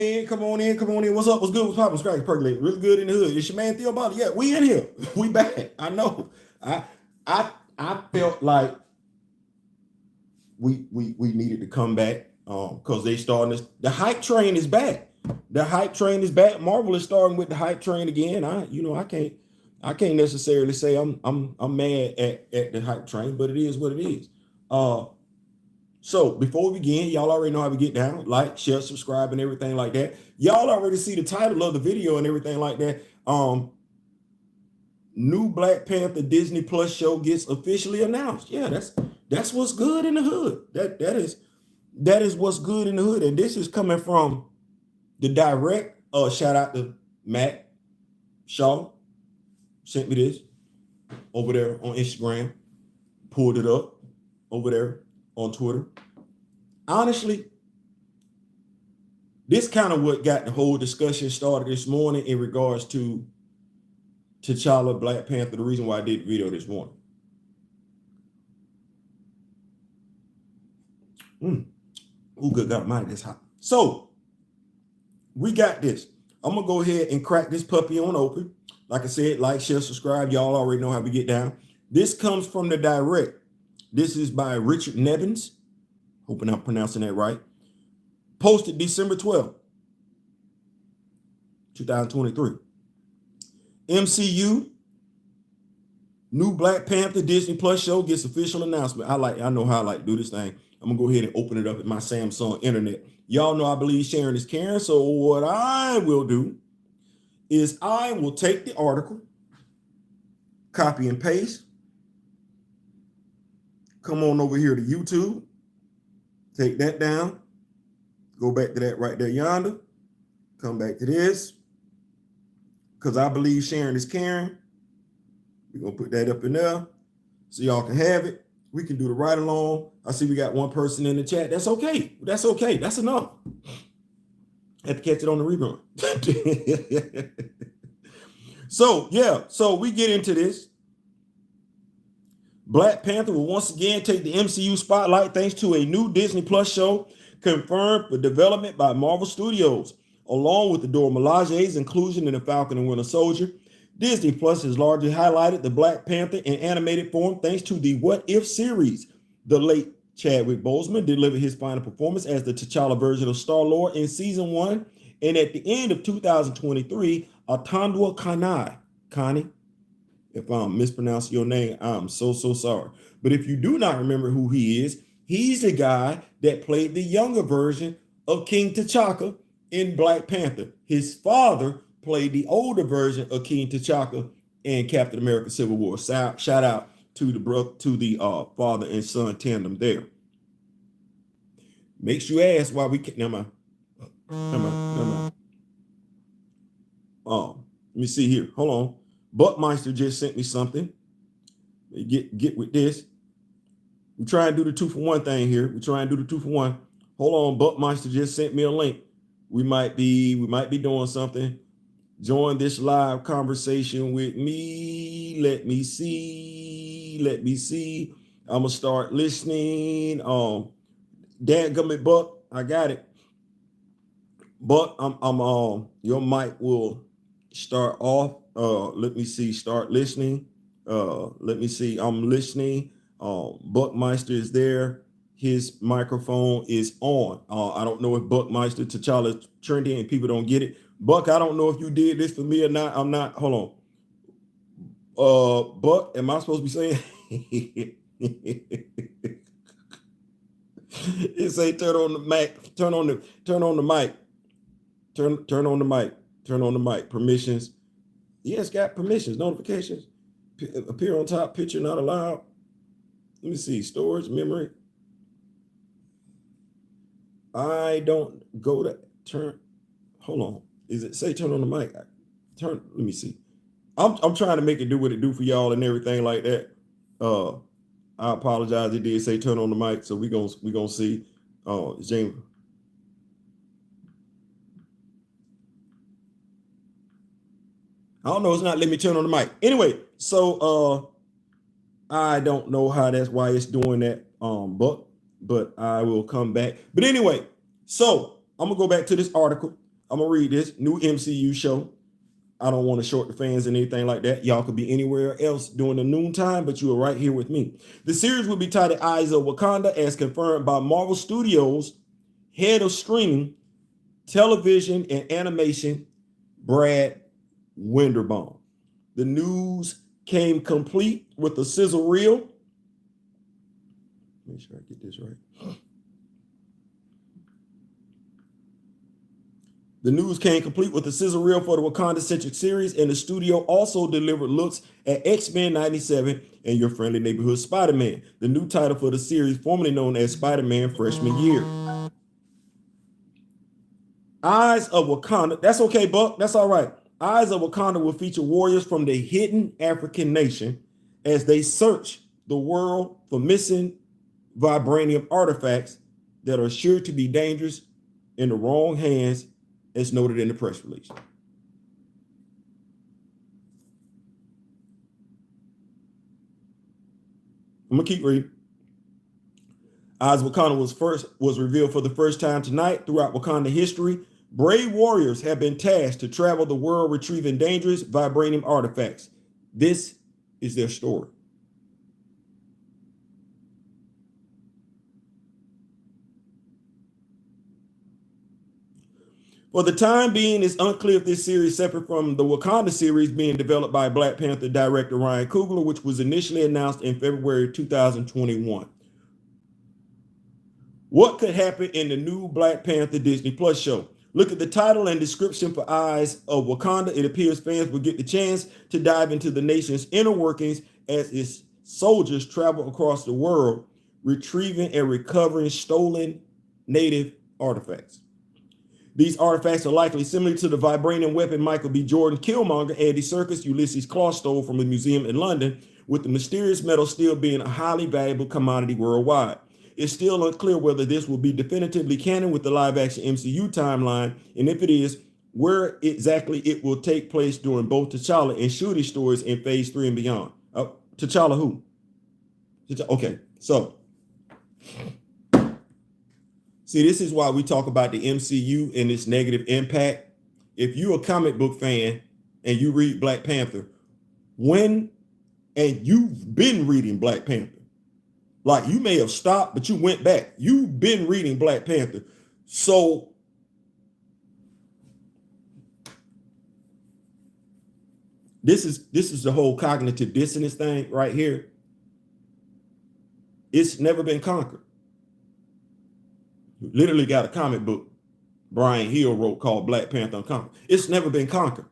Come on in, come on in. What's up? What's good? What's poppin'? Scratch percolate. Really good in the hood. It's your man Theo Bobby. Yeah, we in here. We back. I know. I I felt like we needed to come back because they starting this. The hype train is back. The hype train is back. Marvel is starting with the hype train again. I can't necessarily say I'm mad at the hype train, but it is what it is. Uh So before we begin, y'all already know how we get down. Like, share, subscribe, and everything like that. Y'all already see the title of the video and everything like that. New Black Panther Disney Plus show gets officially announced. Yeah, that's what's good in the hood. That is what's good in the hood. And this is coming from the direct. Shout out to Matt Shaw. Sent me this over there on Instagram. Pulled it up over there on Twitter. Honestly, this kind of what got the whole discussion started this morning in regards to T'Challa, Black Panther, the reason why I did the video this morning. Oh, good God Almighty, that's hot. So, we got this. I'm going to go ahead and crack this puppy on open. Like I said, like, share, subscribe. Y'all already know how we get down. This comes from the direct. This is by Richard Nevins. Hoping I'm pronouncing that right. Posted December 12th, 2023. MCU, new Black Panther Disney Plus show gets official announcement. I know how I like to do this thing. I'm going to go ahead and open it up at my Samsung internet. Y'all know I believe sharing is caring. So what I will do is I will take the article, copy and paste, come on over here to YouTube, take that down, go back to that right there yonder, come back to this, because I believe sharing is caring. We're going to put that up in there so y'all can have it. We can do the ride along. I see we got one person in the chat. That's okay. That's okay. That's enough. Have to catch it on the rerun. So we get into this. Black Panther will once again take the MCU spotlight thanks to a new Disney Plus show confirmed for development by Marvel Studios. Along with the Dora Milaje's inclusion in The Falcon and Winter Soldier, Disney Plus has largely highlighted the Black Panther in animated form thanks to the What If series. The late Chadwick Boseman delivered his final performance as the T'Challa version of Star-Lord in season 1, and at the end of 2023, Atandwa Connie, if I'm mispronouncing your name, I'm so sorry. But if you do not remember who he is, he's the guy that played the younger version of King T'Chaka in Black Panther. His father played the older version of King T'Chaka in Captain America Civil War. Shout out to the father and son tandem there. Makes you ask why we can't. Never mind. Let me see here. Hold on. Buckmeister just sent me something. Get with this. We try and do the 2-for-1 thing here. We try and do the 2-for-1. Hold on, Buckmeister just sent me a link. We might be doing something. Join this live conversation with me. Let me see. I'm gonna start listening. Dadgummit Buck, I got it. Buck, your mic will start off. Let me see. Start listening. Let me see. I'm listening. Buckmeister is there. His microphone is on. I don't know if Buckmeister T'Challa is trending and people don't get it. Buck, I don't know if you did this for me or not. I'm not. Hold on. Buck, am I supposed to be saying? It say turn on the mic. Turn on the mic. Turn on the mic. Turn on the mic. Permissions. Yes, got permissions. Notifications. Appear on top. Picture not allowed. Let me see. Storage, memory. I don't go to turn. Hold on. Is it say turn on the mic? Let me see. I'm trying to make it do what it do for y'all and everything like that. I apologize. It did say turn on the mic, so we gonna see. James. I don't know. It's not letting me turn on the mic. Anyway, so I don't know that's why it's doing that. But I will come back. But anyway, so I'm gonna go back to this article. I'm gonna read this new MCU show. I don't want to short the fans and anything like that. Y'all could be anywhere else during the noontime, but you are right here with me. The series will be titled Eyes of Wakanda, as confirmed by Marvel Studios head of streaming, television, and animation, Brad Winderbaum. The news came complete with a sizzle reel. Make sure I get this right. The news came complete with a sizzle reel for the Wakanda-centric series, and the studio also delivered looks at X-Men 97 and Your Friendly Neighborhood Spider-Man, the new title for the series formerly known as Spider-Man Freshman Year. Eyes of Wakanda, that's okay, Buck, that's all right. Eyes of Wakanda will feature warriors from the hidden African nation as they search the world for missing vibranium artifacts that are sure to be dangerous in the wrong hands, as noted in the press release. I'm gonna keep reading. Eyes of Wakanda was revealed for the first time tonight. Throughout Wakanda history, brave warriors have been tasked to travel the world retrieving dangerous vibranium artifacts. This is their story. For the time being, it's unclear if this series is separate from the Wakanda series being developed by Black Panther director Ryan Coogler, which was initially announced in February 2021. What could happen in the new Black Panther Disney Plus show? Look at the title and description for Eyes of Wakanda. It appears fans will get the chance to dive into the nation's inner workings as its soldiers travel across the world, retrieving and recovering stolen native artifacts. These artifacts are likely similar to the vibranium weapon Michael B. Jordan, Killmonger, Andy Serkis, Ulysses Klaue stole from a museum in London, with the mysterious metal still being a highly valuable commodity worldwide. It's still unclear whether this will be definitively canon with the live-action MCU timeline, and if it is, where exactly it will take place during both T'Challa and Shuri stories in Phase 3 and beyond. T'Challa who? Okay, so see, this is why we talk about the MCU and its negative impact. If you're a comic book fan and you read Black Panther, and you've been reading Black Panther, like you may have stopped, but you went back. You've been reading Black Panther. So this is the whole cognitive dissonance thing right here. It's never been conquered. Literally got a comic book Brian Hill wrote called Black Panther Unconquered. It's never been conquered.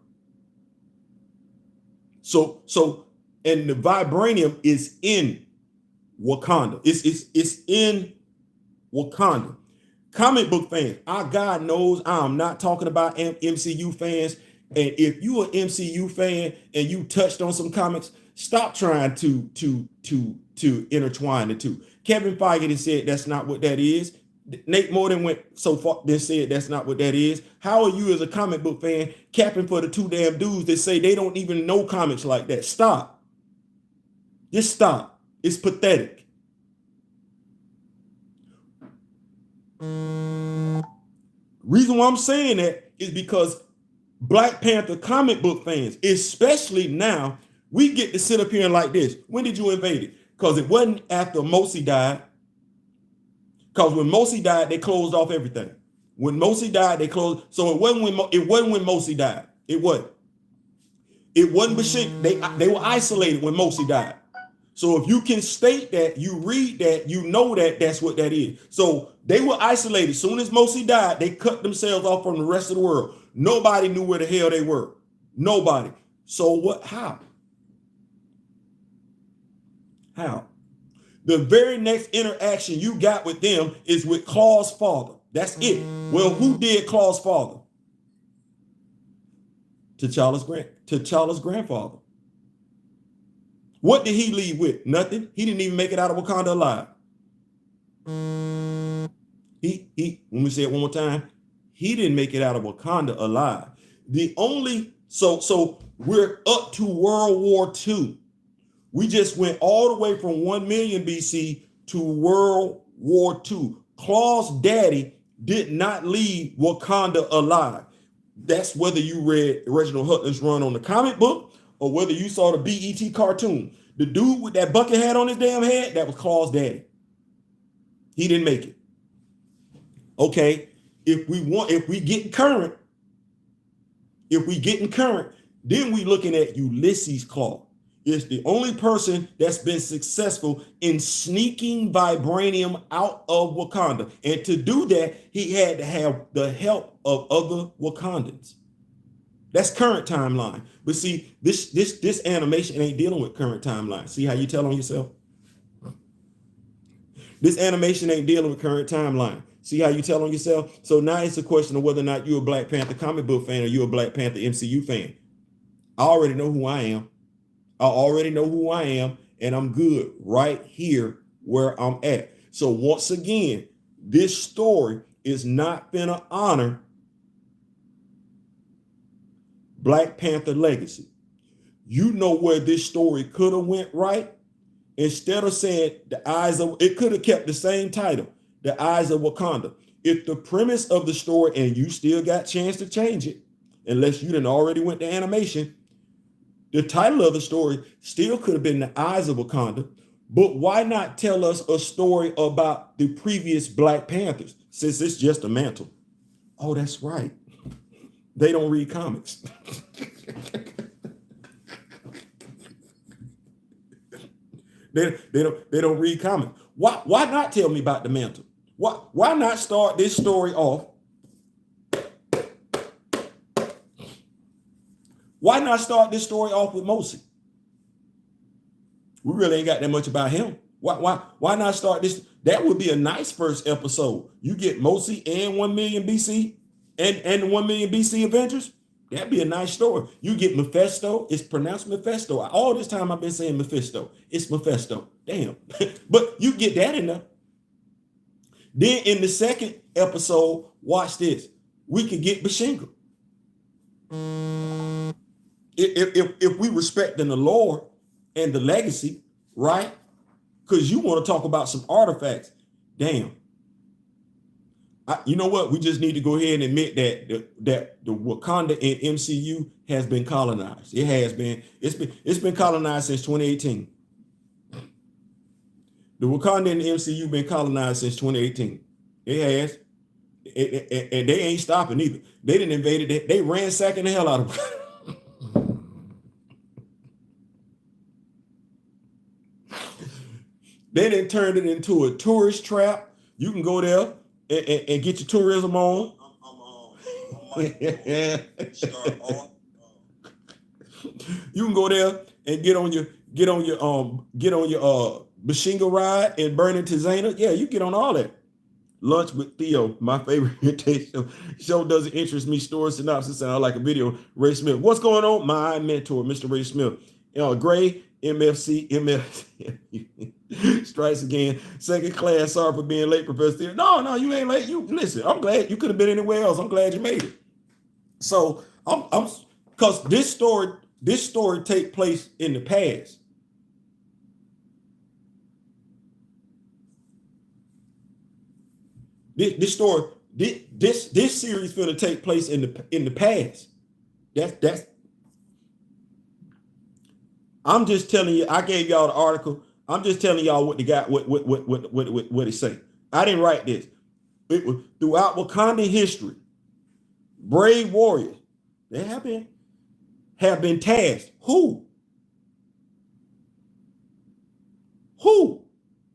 So and the vibranium is in Wakanda. It's in Wakanda. Comic book fans, God knows I'm not talking about MCU fans. And if you an MCU fan and you touched on some comics, stop trying to intertwine the two. Kevin Feige said that's not what that is. Nate Morton went so far and said that's not what that is. How are you as a comic book fan capping for the two damn dudes that say they don't even know comics like that? Stop. Just stop. It's pathetic. Reason why I'm saying that is because Black Panther comic book fans, especially now, we get to sit up here and like this. When did you invade it? Because it wasn't after Mosi died. Because when Mosi died, they closed off everything. When Mosi died, they closed. So it wasn't when Mosi died. It wasn't. It wasn't Bashir. They were isolated when Mosi died. So if you can state that, you read that, you know that that's what that is. So they were isolated. As soon as Mosi died, they cut themselves off from the rest of the world. Nobody knew where the hell they were. Nobody. So what? How? How? The very next interaction you got with them is with Claw's father. That's it. Well, who did Claw's father? T'Challa's grandfather. What did he leave with? Nothing. He didn't even make it out of Wakanda alive. When we say it one more time, he didn't make it out of Wakanda alive. So we're up to World War II. We just went all the way from 1 million BC to World War II. Claw's daddy did not leave Wakanda alive. That's whether you read Reginald Hutler's run on the comic book or whether you saw the BET cartoon. The dude with that bucket hat on his damn head, that was Claw's daddy. He didn't make it. Okay, if we get current, then we looking at Ulysses Claw. Is the only person that's been successful in sneaking vibranium out of Wakanda. And to do that, he had to have the help of other Wakandans. That's current timeline. But see, this animation ain't dealing with current timeline. See how you tell on yourself? This animation ain't dealing with current timeline. See how you tell on yourself? So now it's a question of whether or not you're a Black Panther comic book fan or you're a Black Panther MCU fan. I already know who I am. And I'm good right here where I'm at. So once again, this story is not gonna honor Black Panther legacy. You know where this story could have went right? Instead of saying it could have kept the same title, The Eyes of Wakanda. If the premise of the story, and you still got a chance to change it, unless you didn't already went to animation, the title of the story still could have been The Eyes of Wakanda, but why not tell us a story about the previous Black Panthers, since it's just a mantle? Oh, that's right. They don't read comics. they don't read comics. Why not tell me about the mantle? Why not start this story off? Why not start this story off with Mosi? We really ain't got that much about him. Why not start this? That would be a nice first episode. You get Mosi and 1 million BC and the 1 million BC Avengers. That'd be a nice story. You get Mephisto. It's pronounced Mephisto. All this time I've been saying Mephisto. It's Mephisto. Damn. But you get that in there. Then in the second episode, watch this. We could get Bashinga. If we respect in the lore and the legacy, right? Because you want to talk about some artifacts. Damn. You know what? We just need to go ahead and admit that the Wakanda in MCU has been colonized. It has been. It's been colonized since 2018. The Wakanda in the MCU been colonized since 2018. It has. And they ain't stopping either. They didn't invade it. They ransacking the hell out of it. They didn't turn it into a tourist trap. You can go there and get your tourism on. You can go there and get on your Bashinga ride and Burning Tizana. Yeah, you get on all that. Lunch with Theo, my favorite show doesn't interest me. Story synopsis sound like a video. Ray Smith, what's going on? My mentor, Mr. Ray Smith. Gray, MFC. Strikes again. Second class. Sorry for being late, Professor. No, you ain't late. You listen. I'm glad you could have been anywhere else. I'm glad you made it. So I'm because this story take place in the past. This series gonna take place in the past. That's. I'm just telling you. I gave y'all the article. I'm just telling y'all what the guy what it say. I didn't write this. It was throughout Wakanda history. Brave warriors. They have been tasked. Who?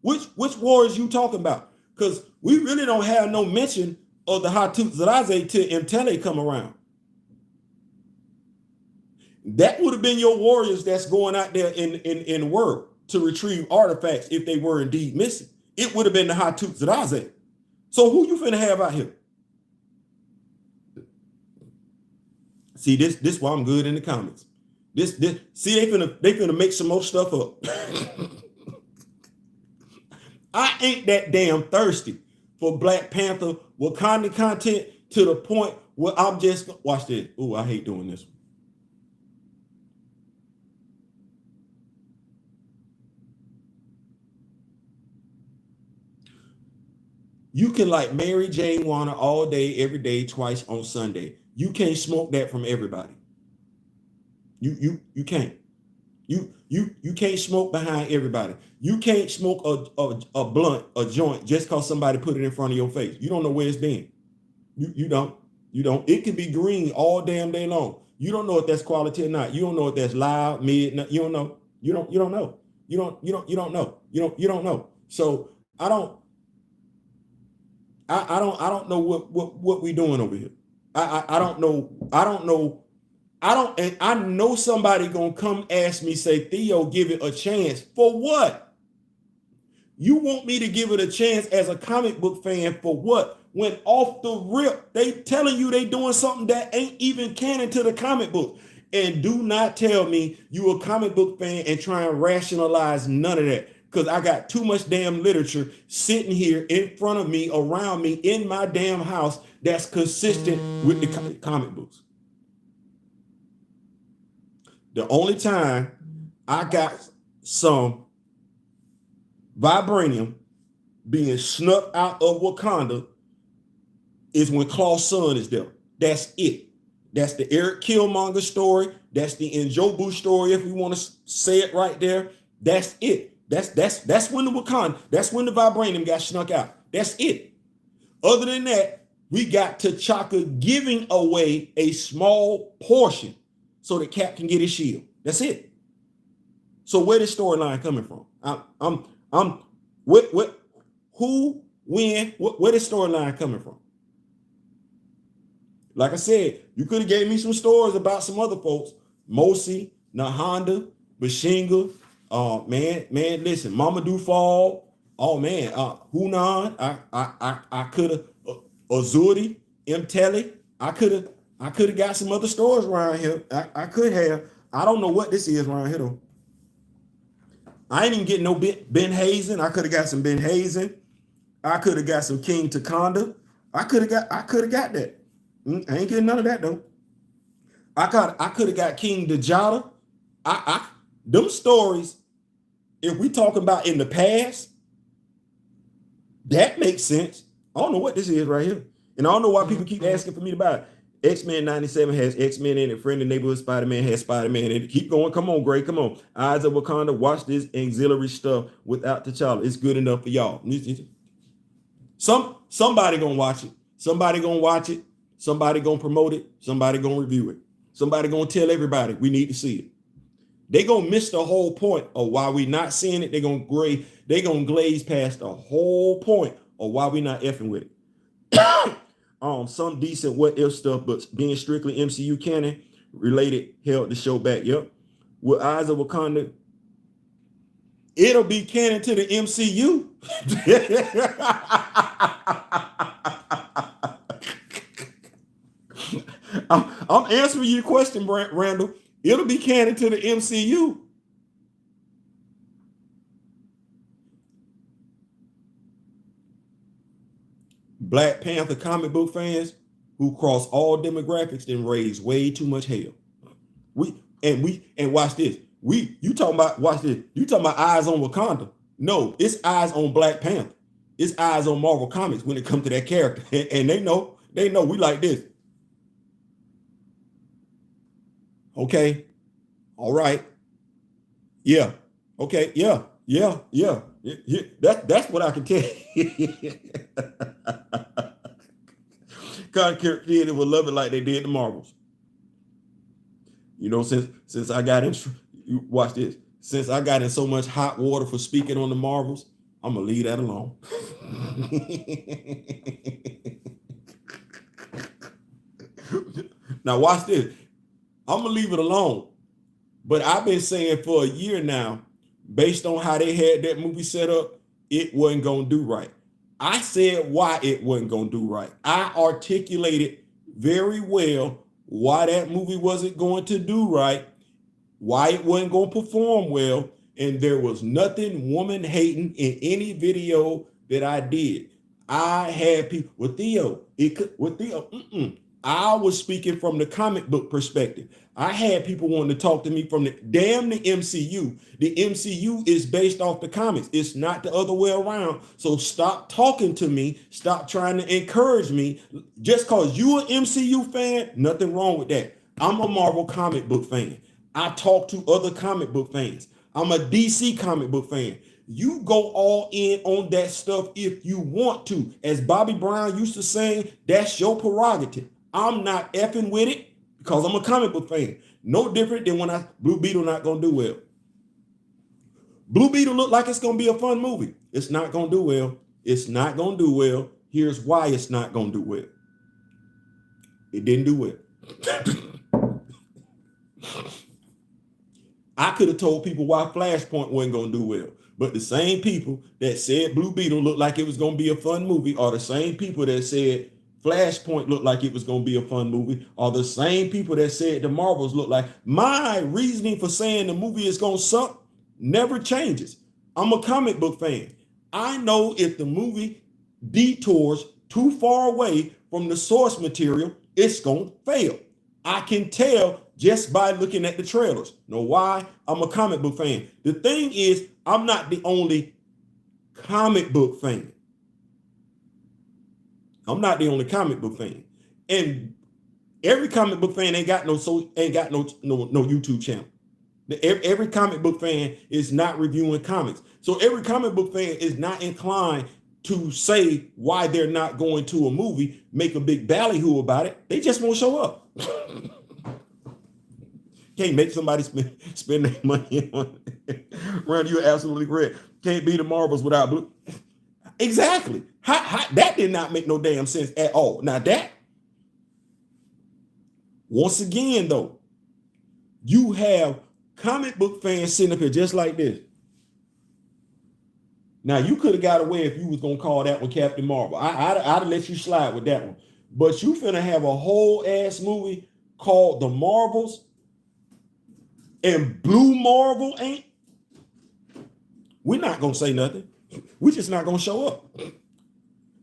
Which warriors you talking about? Because we really don't have no mention of the Hattuts Zeraze till Mtele come around. That would have been your warriors that's going out there in the world to retrieve artifacts if they were indeed missing. It would have been the Hattuts Zeraze. So who you finna have out here? See, this why I'm good in the comments. See, they finna make some more stuff up. I ain't that damn thirsty for Black Panther Wakanda content to the point where I'm just watch this. Oh, I hate doing this. You can like Mary Jane Warner all day, every day, twice on Sunday. You can't smoke that from everybody. You can't. You can't smoke behind everybody. You can't smoke a blunt, a joint, just because somebody put it in front of your face. You don't know where it's been. You don't. You don't. It could be green all damn day long. You don't know if that's quality or not. You don't know if that's loud, mid. You don't know. You don't know. You don't know. You don't know. So I don't know what we doing over here. I don't know. And I know somebody gonna come ask me, say, Theo, give it a chance. For what? You want me to give it a chance as a comic book fan for what? When off the rip, they telling you they doing something that ain't even canon to the comic book. And do not tell me you a comic book fan and try and rationalize none of that. Because I got too much damn literature sitting here in front of me, around me, in my damn house that's consistent with the comic books. The only time I got some vibranium being snuck out of Wakanda is when Claw's son is there. That's it. That's the Eric Killmonger story. That's the Njobu story, if we want to say it right there. That's it. That's when the Wakanda, that's when the vibranium got snuck out. That's it. Other than that, we got T'Chaka giving away a small portion so that Cap can get his shield. That's it. So where this storyline coming from? Where this storyline coming from? Like I said, you could have gave me some stories about some other folks. Mosi, Nahanda, Bashinga, man, listen, Mamadou Fall, oh man, Hunan, I could have Azuri, Mteli, I could have got some other stories around here. I could have. I don't know what this is around here though. I ain't even getting no Ben Hazen. I could have got some Ben Hazen. I could have got some King Takanda. I could have got that. I ain't getting none of that though. I could have got King Dejada. Them stories, if we talking about in the past, that makes sense. I don't know what this is right here. And I don't know why people keep asking for me to buy it. X-Men 97 has X-Men in it. Friendly Neighborhood Spider-Man has Spider-Man in it. Keep going. Come on, Gray. Come on. Eyes of Wakanda. Watch this auxiliary stuff without T'Challa. It's good enough for y'all. Somebody gonna watch it. Somebody gonna watch it. Somebody gonna promote it. Somebody gonna review it. Somebody gonna tell everybody we need to see it. They gonna miss the whole point of why we not seeing it. They gonna glaze past the whole point of why we not effing with it. Some decent what if stuff, but being strictly MCU canon related held the show back. Yep. With Eyes of Wakanda, it'll be canon to the MCU. I'm answering your question, Randall. It'll be canon to the MCU. Black Panther comic book fans who cross all demographics then raise way too much hell. And watch this. You talking about eyes on Wakanda. No, it's eyes on Black Panther. It's eyes on Marvel Comics when it comes to that character. And they know we like this. Okay. All right. Yeah. Okay. Yeah. That's what I can tell you. Content creator will love it like they did the Marvels. You know, since I got in, watch this. Since I got in so much hot water for speaking on the Marvels, I'm gonna leave that alone. Now watch this. I'm gonna leave it alone. But I've been saying for a year now, based on how they had that movie set up, it wasn't gonna do right. I said why it wasn't gonna do right. I articulated very well why that movie wasn't going to do right, why it wasn't going to perform well, and there was nothing woman hating in any video that I did. I had people with Theo. I was speaking from the comic book perspective. I had people wanting to talk to me from the MCU. The MCU is based off the comics. It's not the other way around. So stop talking to me. Stop trying to encourage me. Just because you an MCU fan, nothing wrong with that. I'm a Marvel comic book fan. I talk to other comic book fans. I'm a DC comic book fan. You go all in on that stuff if you want to. As Bobby Brown used to say, that's your prerogative. I'm not effing with it because I'm a comic book fan. No different than when Blue Beetle not gonna do well. Blue Beetle look like it's gonna be a fun movie. It's not gonna do well. It's not gonna do well. Here's why it's not gonna do well. It didn't do well. I could have told people why Flashpoint wasn't gonna do well. But the same people that said Blue Beetle looked like it was gonna be a fun movie are the same people that said Flashpoint looked like it was going to be a fun movie, are the same people that said the Marvels look like. My reasoning for saying the movie is going to suck never changes. I'm a comic book fan. I know if the movie detours too far away from the source material, it's going to fail. I can tell just by looking at the trailers. Know why? I'm a comic book fan. The thing is, I'm not the only comic book fan. I'm not the only comic book fan, and every comic book fan ain't got no YouTube channel. Every comic book fan is not reviewing comics, so every comic book fan is not inclined to say why they're not going to a movie, make a big ballyhoo about it. They just won't show up. Can't make somebody spend their money on it. Ron, you're absolutely correct. Can't be the Marvels without Blue. Exactly. That did not make no damn sense at all. Now that, once again though, you have comic book fans sitting up here just like this. Now you could have got away if you was gonna call that one Captain Marvel. I'd have let you slide with that one. But you finna have a whole ass movie called The Marvels, and Blue Marvel ain't. We're not gonna say nothing. We're just not gonna show up.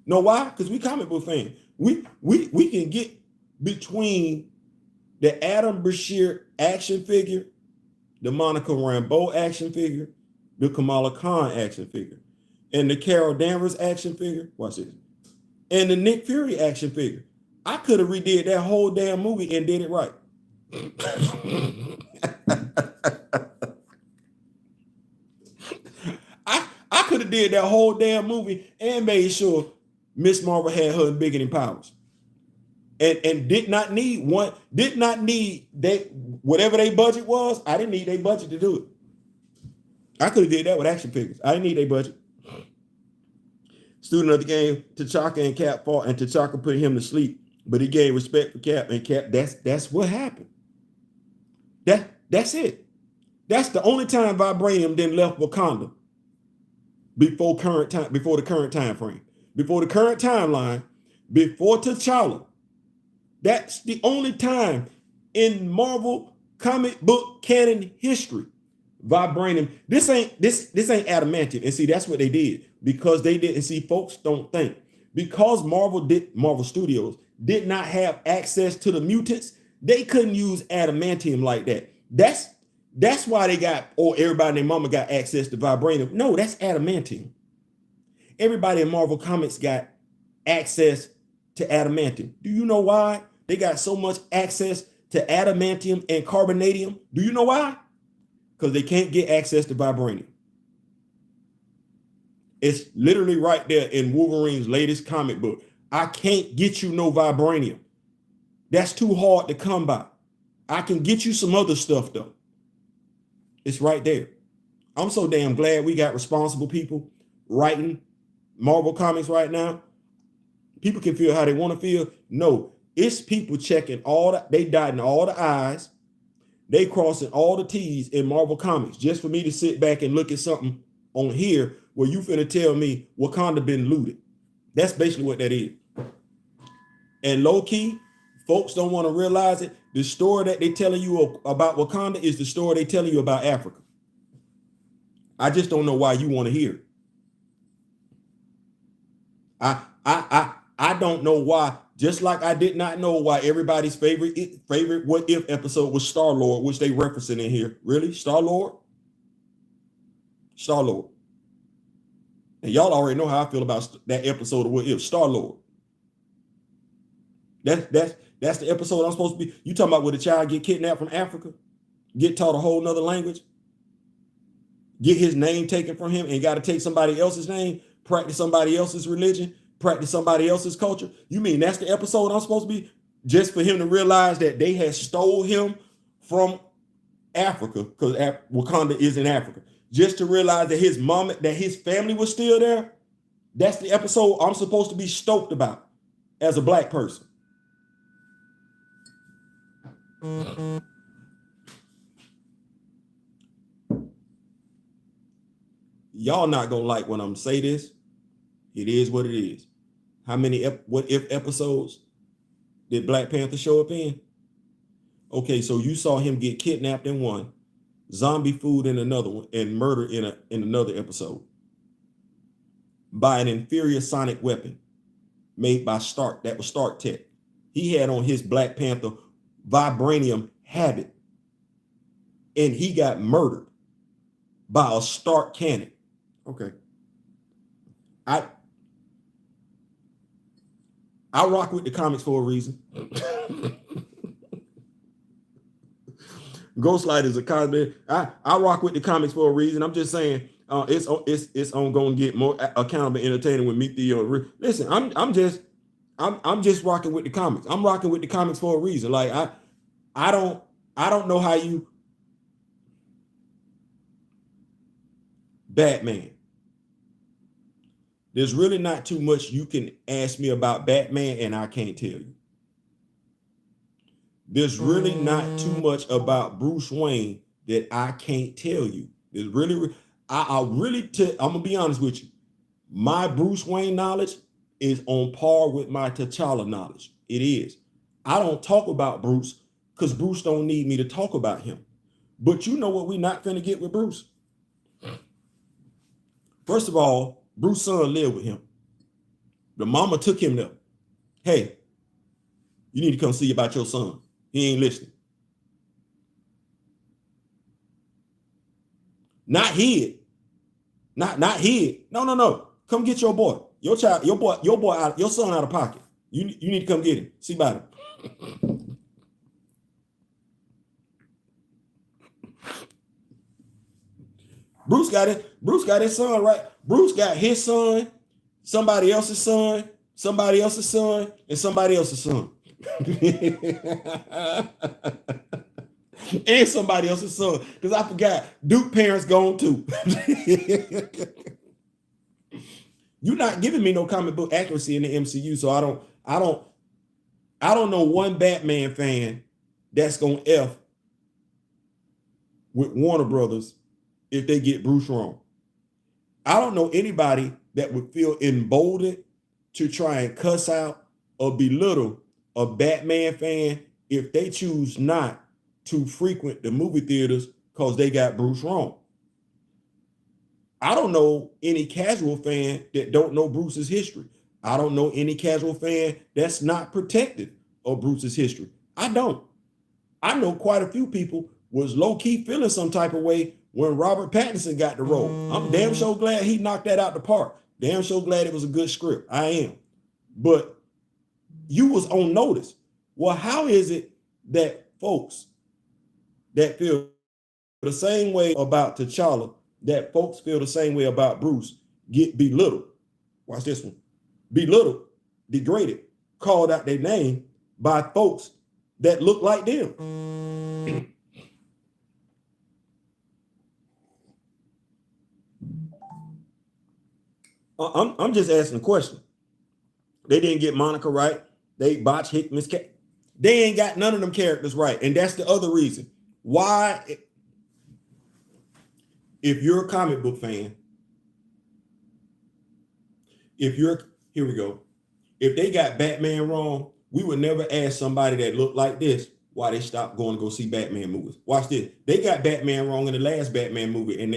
Know why? Because we comic book fans. We can get between the Adam Bashir action figure, the Monica Rambeau action figure, the Kamala Khan action figure, and the Carol Danvers action figure. Watch this. And the Nick Fury action figure. I could have redid that whole damn movie and did it right. I could have did that whole damn movie and made sure Miss Marvel had her beginning powers. And did not need that, whatever their budget was. I didn't need their budget to do it. I could have did that with action figures. I didn't need their budget. Student of the game, T'Chaka and Cap fought, and T'Chaka put him to sleep, but he gave respect for Cap, and Cap, that's what happened. That's it. That's the only time Vibranium then left Wakanda before the current time frame. Before the current timeline, before T'Challa. That's the only time in Marvel comic book canon history. Vibranium. This ain't adamantium. And see, that's what they did. Because they didn't see, folks don't think. Because Marvel Studios did not have access to the mutants, they couldn't use adamantium like that. That's why they got, or everybody and their mama got access to vibranium. No, that's adamantium. Everybody in Marvel Comics got access to adamantium. Do you know why they got so much access to adamantium and carbonadium? Do you know why? Because they can't get access to vibranium. It's literally right there in Wolverine's latest comic book. I can't get you no vibranium. That's too hard to come by. I can get you some other stuff though. It's right there. I'm so damn glad we got responsible people writing Marvel Comics right now. People can feel how they want to feel. No, it's people checking they dotting all the I's. They crossing all the T's in Marvel Comics just for me to sit back and look at something on here where you finna tell me Wakanda been looted. That's basically what that is. And low key, folks don't want to realize it. The story that they telling you about Wakanda is the story they telling you about Africa. I just don't know why you want to hear it. I don't know why. Just like I did not know why everybody's favorite What If episode was Star-Lord, which they referencing in here. Really? Star-Lord? Star-Lord. And y'all already know how I feel about that episode of What If. Star-Lord. That's the episode I'm supposed to be. You talking about where the child get kidnapped from Africa, get taught a whole nother language, get his name taken from him, and got to take somebody else's name, practice somebody else's religion, practice somebody else's culture. You mean that's the episode I'm supposed to be, just for him to realize that they had stole him from Africa, because Wakanda is in Africa, just to realize that his mom, that his family was still there? That's the episode I'm supposed to be stoked about as a black person. Y'all not gonna like when I'm say this. It is what it is. How many What If episodes did Black Panther show up in? Okay, so you saw him get kidnapped in one, zombie food in another one, and murder in another episode by an inferior sonic weapon made by Stark. That was Stark Tech. He had on his Black Panther vibranium habit, and he got murdered by a Stark cannon. Okay. I rock with the comics for a reason. Ghostlight is a comic. I rock with the comics for a reason. I'm just saying, it's on going to get more accountable, entertaining with me. Listen, I'm just rocking with the comics. I'm rocking with the comics for a reason. Like I don't know how you Batman. There's really not too much you can ask me about Batman and I can't tell you. There's really not too much about Bruce Wayne that I can't tell you. There's really, I'm gonna be honest with you. My Bruce Wayne knowledge is on par with my T'Challa knowledge. It is. I don't talk about Bruce because Bruce don't need me to talk about him. But you know what we not finna get with Bruce? First of all, Bruce's son lived with him. The mama took him there. Hey, you need to come see about your son. He ain't listening. Not hid. Not hid. No. Come get your boy. Your child, your boy out, your son out of pocket. You need to come get him. See about him. Bruce got his son, right? Bruce got his son, somebody else's son, somebody else's son, and somebody else's son. And somebody else's son. Because I forgot, Duke parents gone too. You're not giving me no comic book accuracy in the MCU, so I don't know one Batman fan that's gonna F with Warner Brothers if they get Bruce wrong. I don't know anybody that would feel emboldened to try and cuss out or belittle a Batman fan if they choose not to frequent the movie theaters because they got Bruce wrong. I don't know any casual fan that don't know Bruce's history. I don't know any casual fan that's not protective of Bruce's history. I don't. I know quite a few people was low-key feeling some type of way when Robert Pattinson got the role. I'm damn sure glad he knocked that out the park. Damn sure glad it was a good script. I am. But you was on notice. Well, how is it that folks that feel the same way about T'Challa, that folks feel the same way about Bruce, get belittled? Watch this one. Belittled, degraded, called out their name by folks that look like them. I'm just asking a question. They didn't get Monica right. They botched Hickman's cat. They ain't got none of them characters right. And that's the other reason. Why, if you're a comic book fan, here we go. If they got Batman wrong, we would never ask somebody that looked like this why they stopped going to go see Batman movies. Watch this. They got Batman wrong in the last Batman movie, and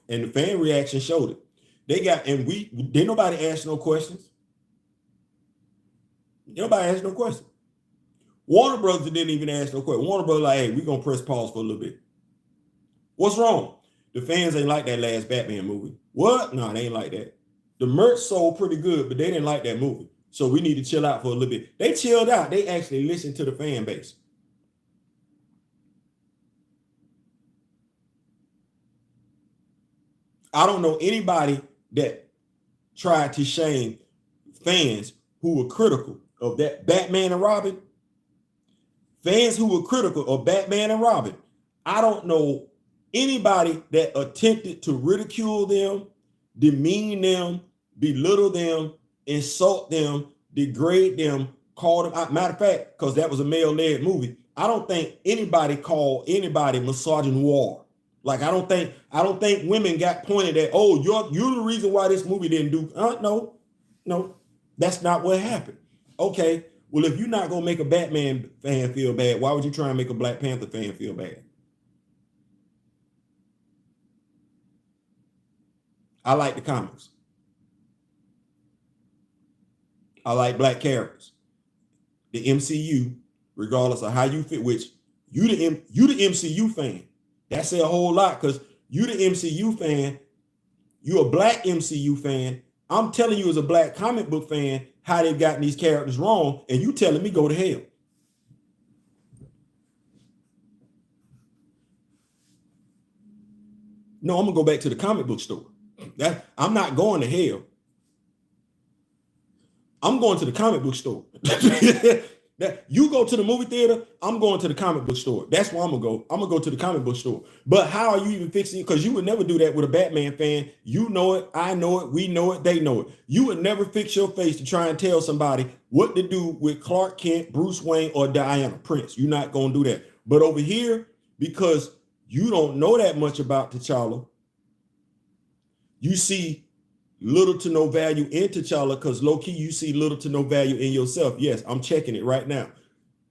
the fan reaction showed it. They got, and didn't nobody ask no questions. Nobody asked no question. Warner Brothers didn't even ask no question. Warner Brothers like, hey, we're gonna press pause for a little bit. What's wrong? The fans ain't like that last Batman movie. What? No, they ain't like that. The merch sold pretty good, but they didn't like that movie. So we need to chill out for a little bit. They chilled out. They actually listened to the fan base. I don't know anybody that tried to shame fans who were critical of that Batman and Robin. Fans who were critical of Batman and Robin. I don't know anybody that attempted to ridicule them, demean them, belittle them, insult them, degrade them, call them. Matter of fact, because that was a male-led movie, I don't think anybody called anybody misogynoir. Like I don't think women got pointed at, oh, you're the reason why this movie didn't do. No, that's not what happened. Okay, well, if you're not gonna make a Batman fan feel bad, why would you try and make a Black Panther fan feel bad? I like the comics. I like black characters. The MCU, regardless of how you fit, which you the MCU fan. That say a whole lot because you the MCU fan. You a black MCU fan. I'm telling you as a black comic book fan how they've gotten these characters wrong, and you telling me go to hell. No, I'm gonna go back to the comic book store. I'm not going to hell. I'm going to the comic book store. You go to the movie theater, I'm going to the comic book store. That's where I'm gonna go. I'm gonna go to the comic book store. But how are you even fixing it? Because you would never do that with a Batman fan. You know it, I know it, we know it, they know it. You would never fix your face to try and tell somebody what to do with Clark Kent, Bruce Wayne, or Diana Prince. You're not gonna do that. But over here, because you don't know that much about T'Challa, you see little to no value in T'Challa because low-key you see little to no value in yourself. Yes, I'm checking it right now.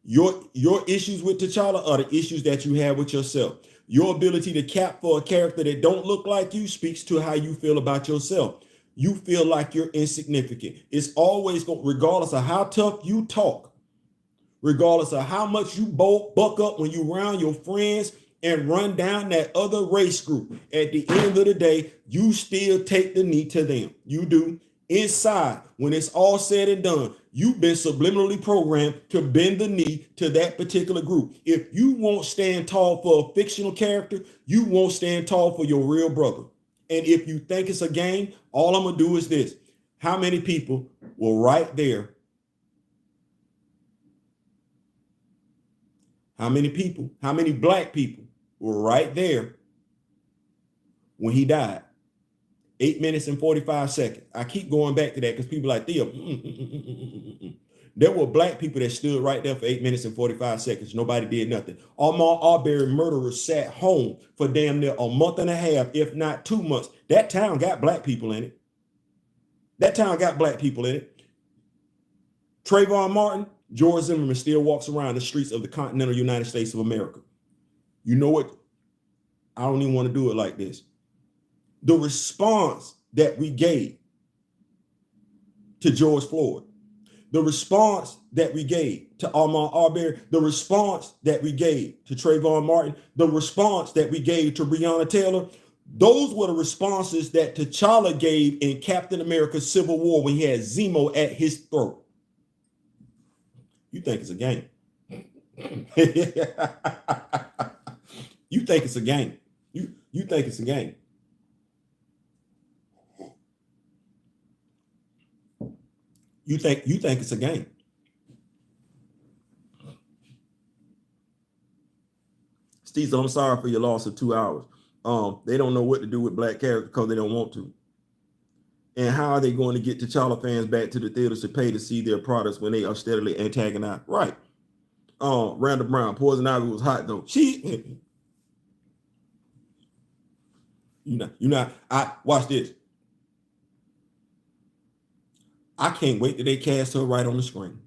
Your issues with T'Challa are the issues that you have with yourself. Your ability to cap for a character that don't look like you speaks to how you feel about yourself. You feel like you're insignificant. It's always going, regardless of how tough you talk, regardless of how much you buck up when you around your friends and run down that other race group. At the end of the day, you still take the knee to them. You do. Inside, when it's all said and done, you've been subliminally programmed to bend the knee to that particular group. If you won't stand tall for a fictional character, you won't stand tall for your real brother. And if you think it's a game, all I'm going to do is this. How many people were right there? How many people, how many black people were right there when he died? 8 minutes and 45 seconds. I keep going back to that because people are like, Theo, there were black people that stood right there for 8 minutes and 45 seconds. Nobody did nothing. Ahmaud Arbery murderers sat home for damn near a month and a half, if not 2 months. That town got black people in it. That town got black people in it. Trayvon Martin, George Zimmerman still walks around the streets of the continental United States of America. You know what? I don't even want to do it like this. The response that we gave to George Floyd, the response that we gave to Ahmaud Arbery, the response that we gave to Trayvon Martin, the response that we gave to Breonna Taylor, those were the responses that T'Challa gave in Captain America's Civil War when he had Zemo at his throat. You think it's a game. You think it's a game. You think it's a game. You think it's a game. Steve, I'm sorry for your loss of 2 hours. They don't know what to do with black characters because they don't want to. And how are they going to get T'Challa fans back to the theaters to pay to see their products when they are steadily antagonized? Right. Randall Brown, Poison Ivy was hot though. I watch this. I can't wait till they cast her right on the screen.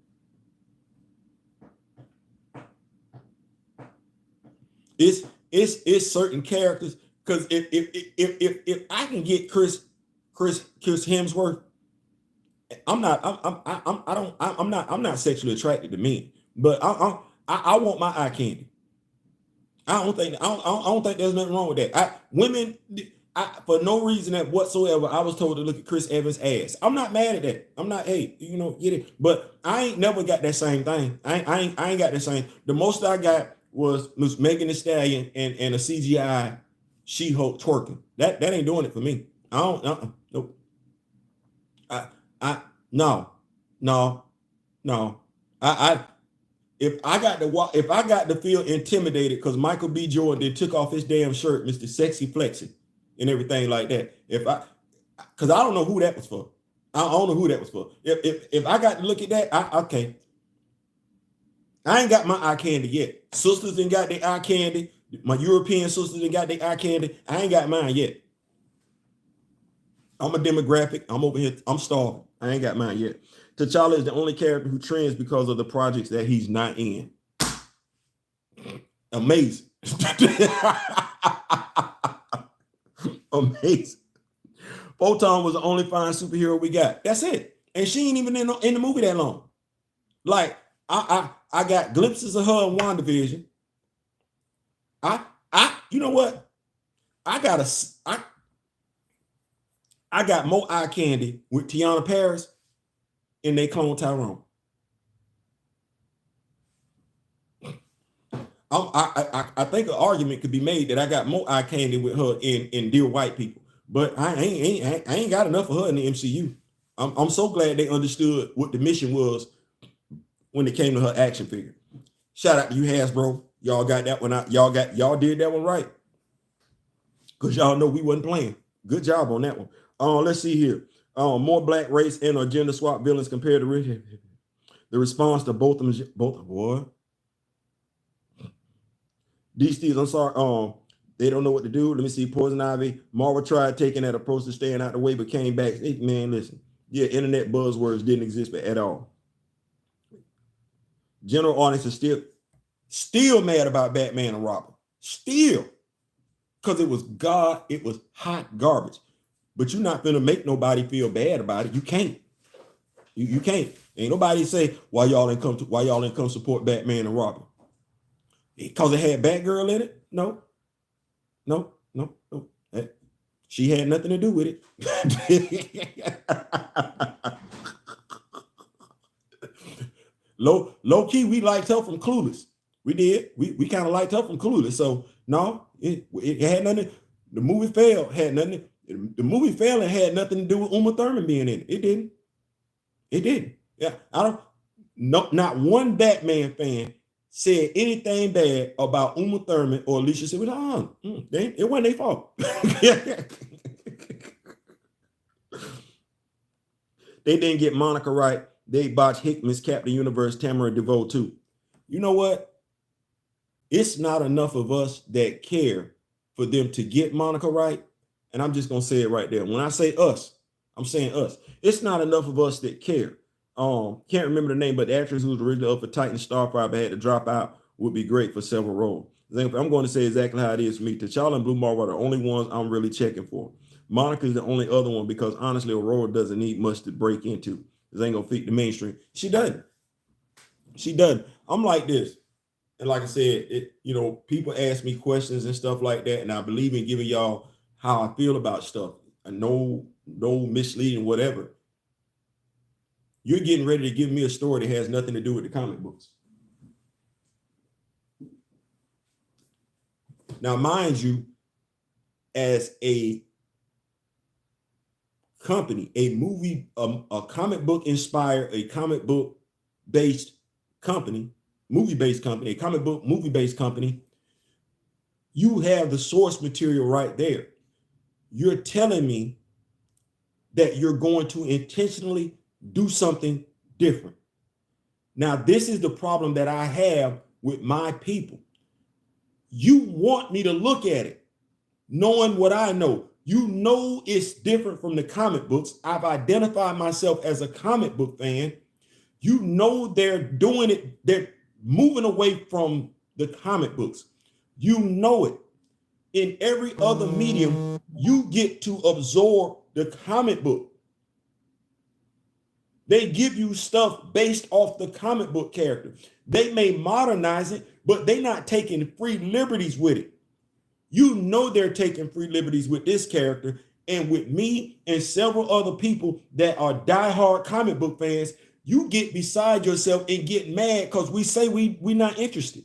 It's certain characters because if I can get Chris Hemsworth I'm not. I'm not sexually attracted to men, but I want my eye candy. I don't think there's nothing wrong with that. Women, for no reason whatsoever, I was told to look at Chris Evans' ass. I'm not mad at that. I'm not, hey, get it. But I ain't never got that same thing. I ain't got the same. The most I got was Megan Thee Stallion and a CGI She-Hulk twerking. That ain't doing it for me. I don't. Nope. No, no, no. If I got to feel intimidated because Michael B. Jordan did took off his damn shirt, Mr. Sexy Flexing, and everything like that. Because I don't know who that was for. I don't know who that was for. If I got to look at that, okay. I ain't got my eye candy yet. Sisters ain't got their eye candy. My European sisters ain't got their eye candy. I ain't got mine yet. I'm a demographic. I'm over here. I'm starving. I ain't got mine yet. T'Challa is the only character who trends because of the projects that he's not in. Amazing. Amazing. Photon was the only fine superhero we got. That's it. And she ain't even in the movie that long. Like, I got glimpses of her in WandaVision. You know what? I got more eye candy with Tiana Paris and they clone Tyrone. I think an argument could be made that I got more eye candy with her in Dear White People, but I ain't got enough of her in the MCU. I'm so glad they understood what the mission was when it came to her action figure. Shout out to you, Hasbro. Y'all got that one out. Y'all did that one right. Because y'all know we wasn't playing. Good job on that one. Let's see here. More black race and or gender swap villains compared to the response to both of them. Boy. These thieves, I'm sorry. They don't know what to do. Let me see. Poison Ivy. Marvel tried taking that approach to staying out the way, but came back. Hey, man, listen. Yeah, internet buzzwords didn't exist at all. General audience is still mad about Batman and Robin. Still. Because it was hot garbage. But you're not gonna make nobody feel bad about it. You can't. You can't. Ain't nobody say why y'all ain't come support Batman and Robin. Because it had Batgirl in it? No. She had nothing to do with it. Low key, we liked her from Clueless. We did. We kind of liked her from Clueless. So no, it had nothing. The movie failed. Had nothing. The movie failed and had nothing to do with Uma Thurman being in it. It didn't. It didn't. Yeah, not one Batman fan said anything bad about Uma Thurman or Alicia said, it wasn't their fault. They didn't get Monica right. They botched Hickman's Captain Universe, Tamara DeVoe too. You know what? It's not enough of us that care for them to get Monica right. And I'm just going to say it right there. When I say us, I'm saying us. It's not enough of us that care. Can't remember the name, but the actress who was originally up for Titan Starfire but had to drop out would be great for several roles. I'm going to say exactly how it is for me. T'Challa and Blue Marvel are the only ones I'm really checking for. Monica is the only other one because honestly, Aurora doesn't need much to break into. This ain't gonna fit the mainstream. She doesn't. I'm like this. And like I said, people ask me questions and stuff like that, and I believe in giving y'all how I feel about stuff. And no misleading, whatever. You're getting ready to give me a story that has nothing to do with the comic books. Now, mind you, as a company, a comic book inspired, a comic book based company, movie-based company, a comic book movie-based company, you have the source material right there. You're telling me that you're going to intentionally do something different. Now, this is the problem that I have with my people. You want me to look at it, knowing what I know. You know it's different from the comic books. I've identified myself as a comic book fan. You know they're doing it. They're moving away from the comic books. You know it. In every other medium, you get to absorb the comic book. They give you stuff based off the comic book character. They may modernize it, but they're not taking free liberties with it. You know they're taking free liberties with this character and with me and several other people that are diehard comic book fans. You get beside yourself and get mad because we say we're not interested.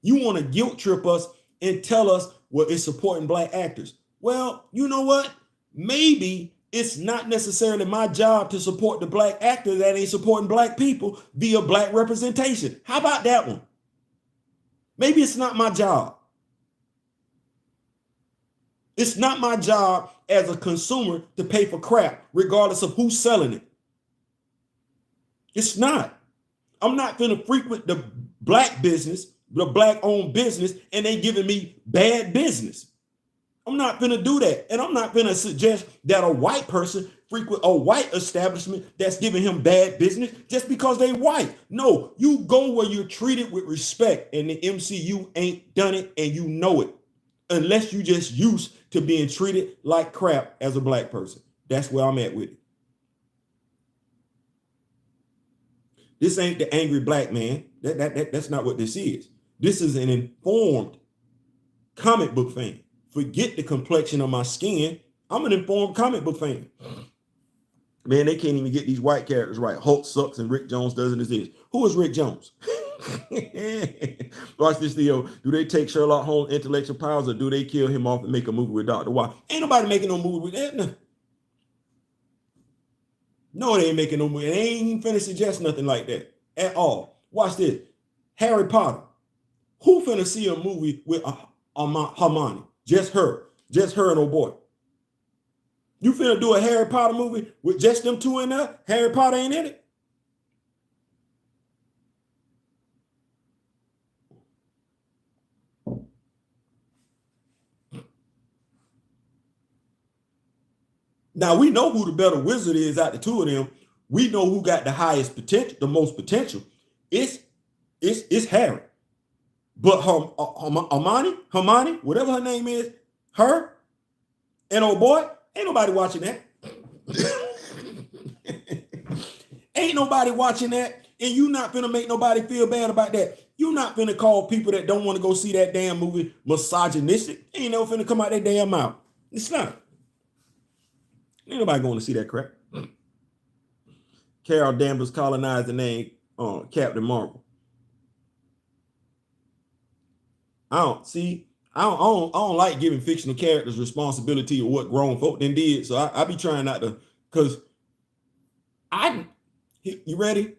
You want to guilt trip us and tell us, well, it's supporting black actors. Well, you know what? Maybe it's not necessarily my job to support the black actor that ain't supporting black people via black representation. How about that one? Maybe it's not my job. It's not my job as a consumer to pay for crap, regardless of who's selling it. It's not. I'm not going to frequent the black business, the black-owned business, and they giving me bad business. I'm not going to do that. And I'm not going to suggest that a white person frequent a white establishment that's giving him bad business just because they white. No, you go where you're treated with respect, and the MCU ain't done it, and you know it. Unless you just used to being treated like crap as a black person. That's where I'm at with it. This ain't the angry black man. That's not what this is. This is an informed comic book fan. Forget the complexion of my skin. I'm an informed comic book fan. Man, they can't even get these white characters right. Hulk sucks and Rick Jones doesn't exist. Who is Rick Jones? Watch this video. Do they take Sherlock Holmes' intellectual powers, or do they kill him off and make a movie with Dr. Watts? Ain't nobody making no movie with that. No, they ain't making no movie. They ain't even finna suggest nothing like that at all. Watch this. Harry Potter. Who finna see a movie with Hermione? Just her and old boy. You finna do a Harry Potter movie with just them two in there? Harry Potter ain't in it? Now we know who the better wizard is out the two of them. We know who got the highest potential, the most potential. It's Harry. But Hermione, whatever her name is, her and old boy, ain't nobody watching that. Ain't nobody watching that, and you not finna make nobody feel bad about that. You not finna call people that don't want to go see that damn movie misogynistic. Ain't never finna come out their damn mouth. It's not. Ain't nobody going to see that crap. Carol Danvers colonized the name Captain Marvel. I don't like giving fictional characters responsibility of what grown folk then did. So I be trying not to, because you ready?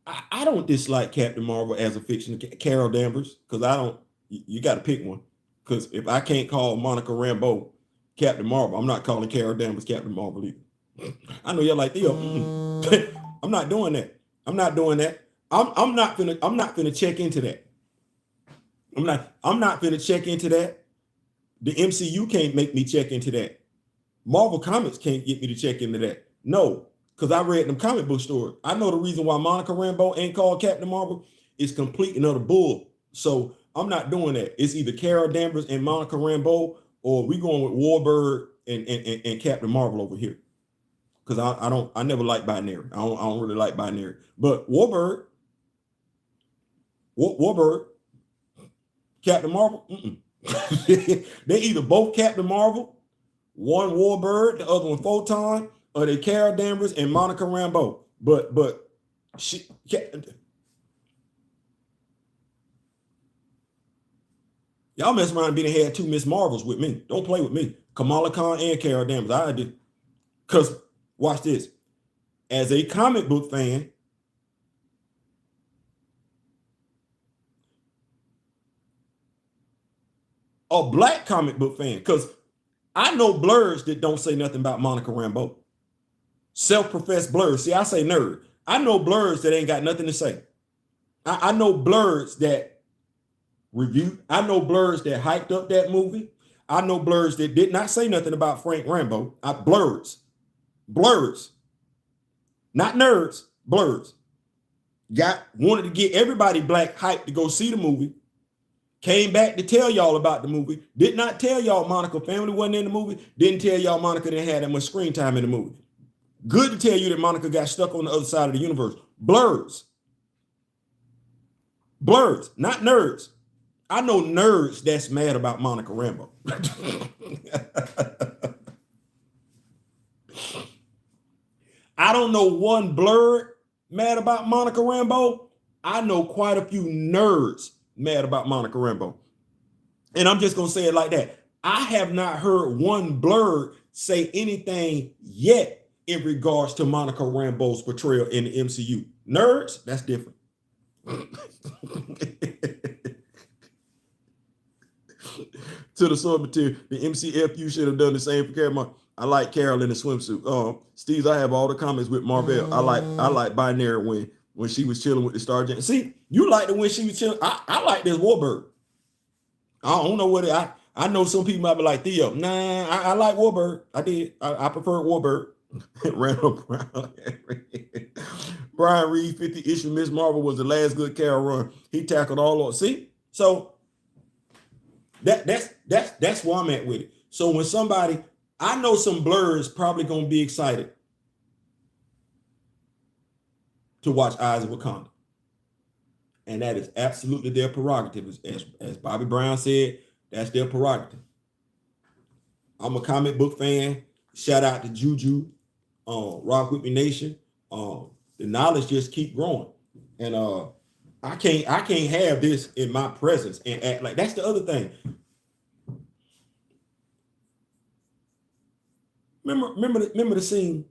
I don't dislike Captain Marvel as a fictional Carol Danvers, because I don't, you got to pick one. Because if I can't call Monica Rambeau Captain Marvel, I'm not calling Carol Danvers Captain Marvel either. I know you're like, Theo. I'm not doing that. I'm not doing that. I'm not finna check into that. I'm not finna check into that. The MCU can't make me check into that. Marvel Comics can't get me to check into that. No, because I read them comic book stories. I know the reason why Monica Rambeau ain't called Captain Marvel is complete and utter bull. So I'm not doing that. It's either Carol Danvers and Monica Rambeau, or we going with Warbird and Captain Marvel over here. Because I never like binary. I don't really like binary. But Warbird, Captain Marvel, they either both Captain Marvel, one Warbird, the other one Photon, or they Carol Danvers and Monica Rambeau. But she, y'all mess around being had two Miss Marvels with me. Don't play with me. Kamala Khan and Carol Danvers. I did. Because watch this. As a comic book fan, a black comic book fan, because I know blurs that don't say nothing about Monica Rambeau. Self-professed blurs. See, I say nerd. I know blurs that ain't got nothing to say. I know blurs that reviewed. I know blurs that hyped up that movie. I know blurs that did not say nothing about Frank Rambo. Blurs, not nerds, blurs. Wanted to get everybody black hyped to go see the movie. Came back to tell y'all about the movie. Did not tell y'all Monica family wasn't in the movie. Didn't tell y'all Monica didn't have that much screen time in the movie. Good to tell you that Monica got stuck on the other side of the universe. Blurs. Blurs, not nerds. I know nerds that's mad about Monica Rambeau. I don't know one blurred mad about Monica Rambeau. I know quite a few nerds mad about Monica Rambeau. And I'm just going to say it like that. I have not heard one blurred say anything yet in regards to Monica Rambeau's portrayal in the MCU. Nerds, that's different. To the source material, the MCFU should have done the same for Carol. I like Carol in the swimsuit. Steve, I have all the comments with Marvel. I like Binary when she was chilling with the Star Gen. See, you liked it when she was chilling. I like this Warbird. I don't know what I know some people might be like, Theo. Nah, I like Warbird. I did. I prefer Warbird. Randall Brown. Brian Reed, 50 issue Miss Marvel was the last good Carol run. He tackled all of. See, so that's where I'm at with it. So when somebody, I know some blurs probably gonna be excited to watch Eyes of Wakanda. And that is absolutely their prerogative. As Bobby Brown said, that's their prerogative. I'm a comic book fan. Shout out to Juju, Rock With Me Nation. The knowledge just keep growing. And I can't have this in my presence and act like that's the other thing. Remember the scene?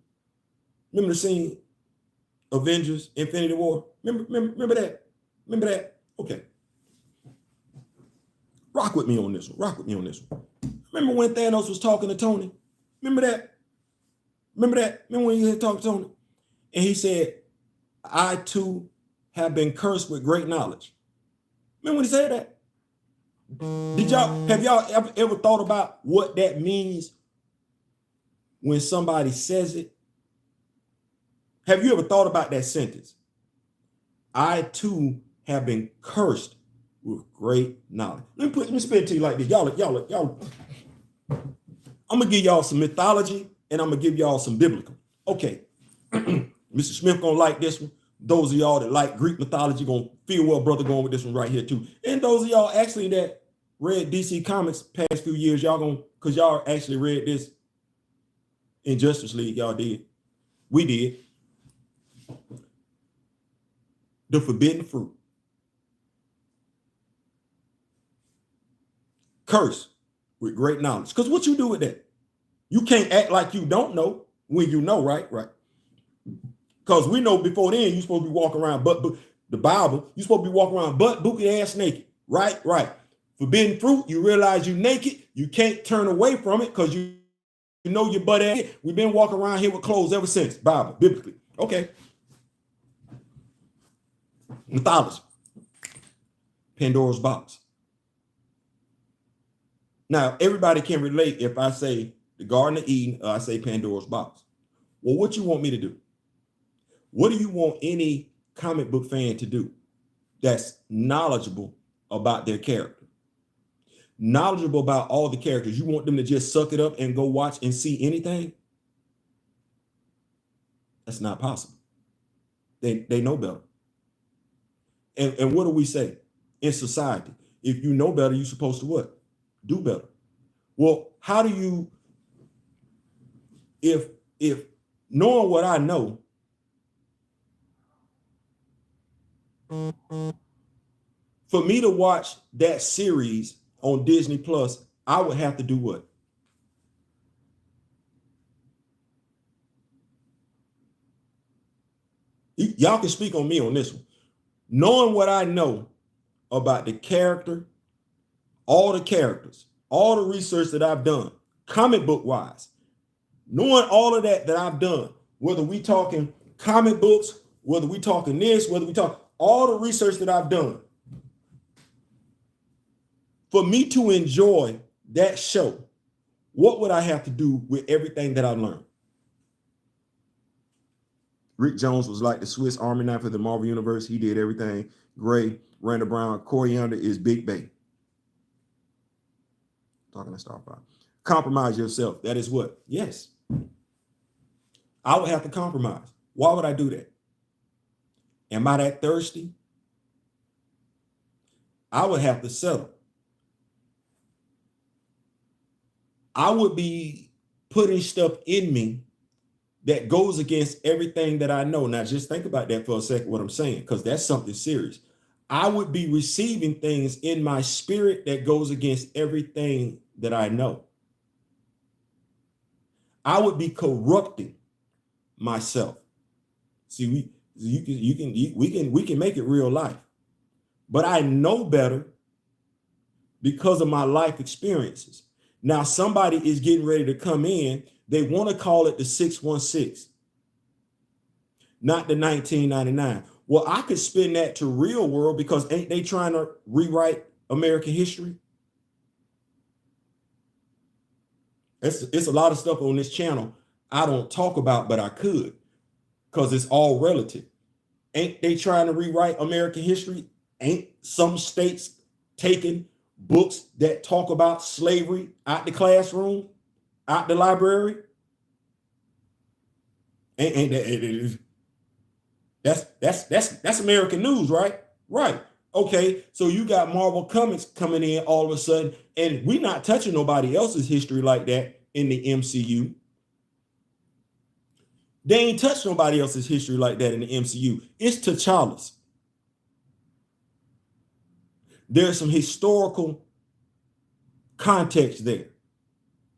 Remember the scene? Avengers, Infinity War. Remember that? Remember that? Okay. Rock with me on this one. Rock with me on this one. Remember when Thanos was talking to Tony? Remember that? Remember that? Remember when he had talked to Tony? And he said, I too have been cursed with great knowledge. Remember when he said that? Have y'all ever thought about what that means when somebody says it? Have you ever thought about that sentence? I too have been cursed with great knowledge. Let me spit it to you like this. Y'all. I'm gonna give y'all some mythology and I'm gonna give y'all some biblical. Okay. Mr. Smith gonna like this one. Those of y'all that like Greek mythology gonna feel well, brother, going with this one right here too. And those of y'all actually that read DC Comics past few years, because y'all actually read this in Justice League, y'all did. We did. The forbidden fruit. Curse with great knowledge. Because what you do with that? You can't act like you don't know when you know, right? Right. Because we know before then you're supposed to be walking around the Bible, you're supposed to be walking around butt booty ass naked. Right, right. Forbidden fruit, you realize you're naked, you can't turn away from it because you know your butt ass. We've been walking around here with clothes ever since. Bible, biblically. Okay. Mythology. Pandora's box. Now, everybody can relate if I say the Garden of Eden, or I say Pandora's box. Well, what you want me to do? What do you want any comic book fan to do that's knowledgeable about their character? Knowledgeable about all the characters. You want them to just suck it up and go watch and see anything? That's not possible. They know better. And what do we say in society? If you know better, you're supposed to what? Do better. Well, how do you, if knowing what I know, for me to watch that series on Disney Plus, I would have to do what? Y'all can speak on me on this one. Knowing what I know about the character, all the characters, all the research that I've done, comic book wise, knowing all of that I've done, whether we talking comic books, whether we talking this, whether we talk all the research that I've done, for me to enjoy that show, what would I have to do with everything that I learned? Rick Jones was like the Swiss Army knife of the Marvel Universe. He did everything. Gray, Randall Brown, Coriander is Big Bay. Talking to Starfire. Compromise yourself. That is what? Yes. I would have to compromise. Why would I do that? Am I that thirsty? I would have to settle. I would be putting stuff in me that goes against everything that I know. Now, just think about that for a second, what I'm saying, because that's something serious. I would be receiving things in my spirit that goes against everything that I know. I would be corrupting myself. See, we can make it real life, but I know better because of my life experiences. Now, somebody is getting ready to come in. They want to call it the 616, not the 1999. Well, I could spin that to real world because ain't they trying to rewrite American history? It's a lot of stuff on this channel I don't talk about, but I could, because it's all relative. Ain't they trying to rewrite American history? Ain't some states taking books that talk about slavery out the classroom, out the library? That's American news, right? Right. Okay, so you got Marvel Comics coming in all of a sudden, and we're not touching nobody else's history like that in the MCU. They ain't touched nobody else's history like that in the MCU. It's T'Challa's. There's some historical context there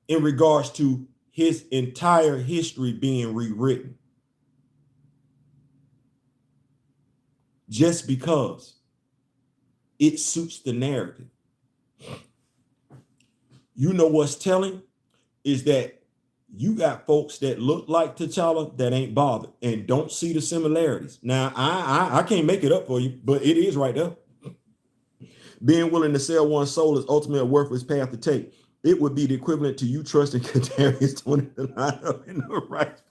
in regards to his entire history being rewritten. Just because it suits the narrative. You know what's telling is that you got folks that look like T'Challa that ain't bothered and don't see the similarities. Now, I can't make it up for you, but it is right there. Being willing to sell one's soul is ultimately a worthless path to take. It would be the equivalent to you trusting Kadarius Toney to line up in the right.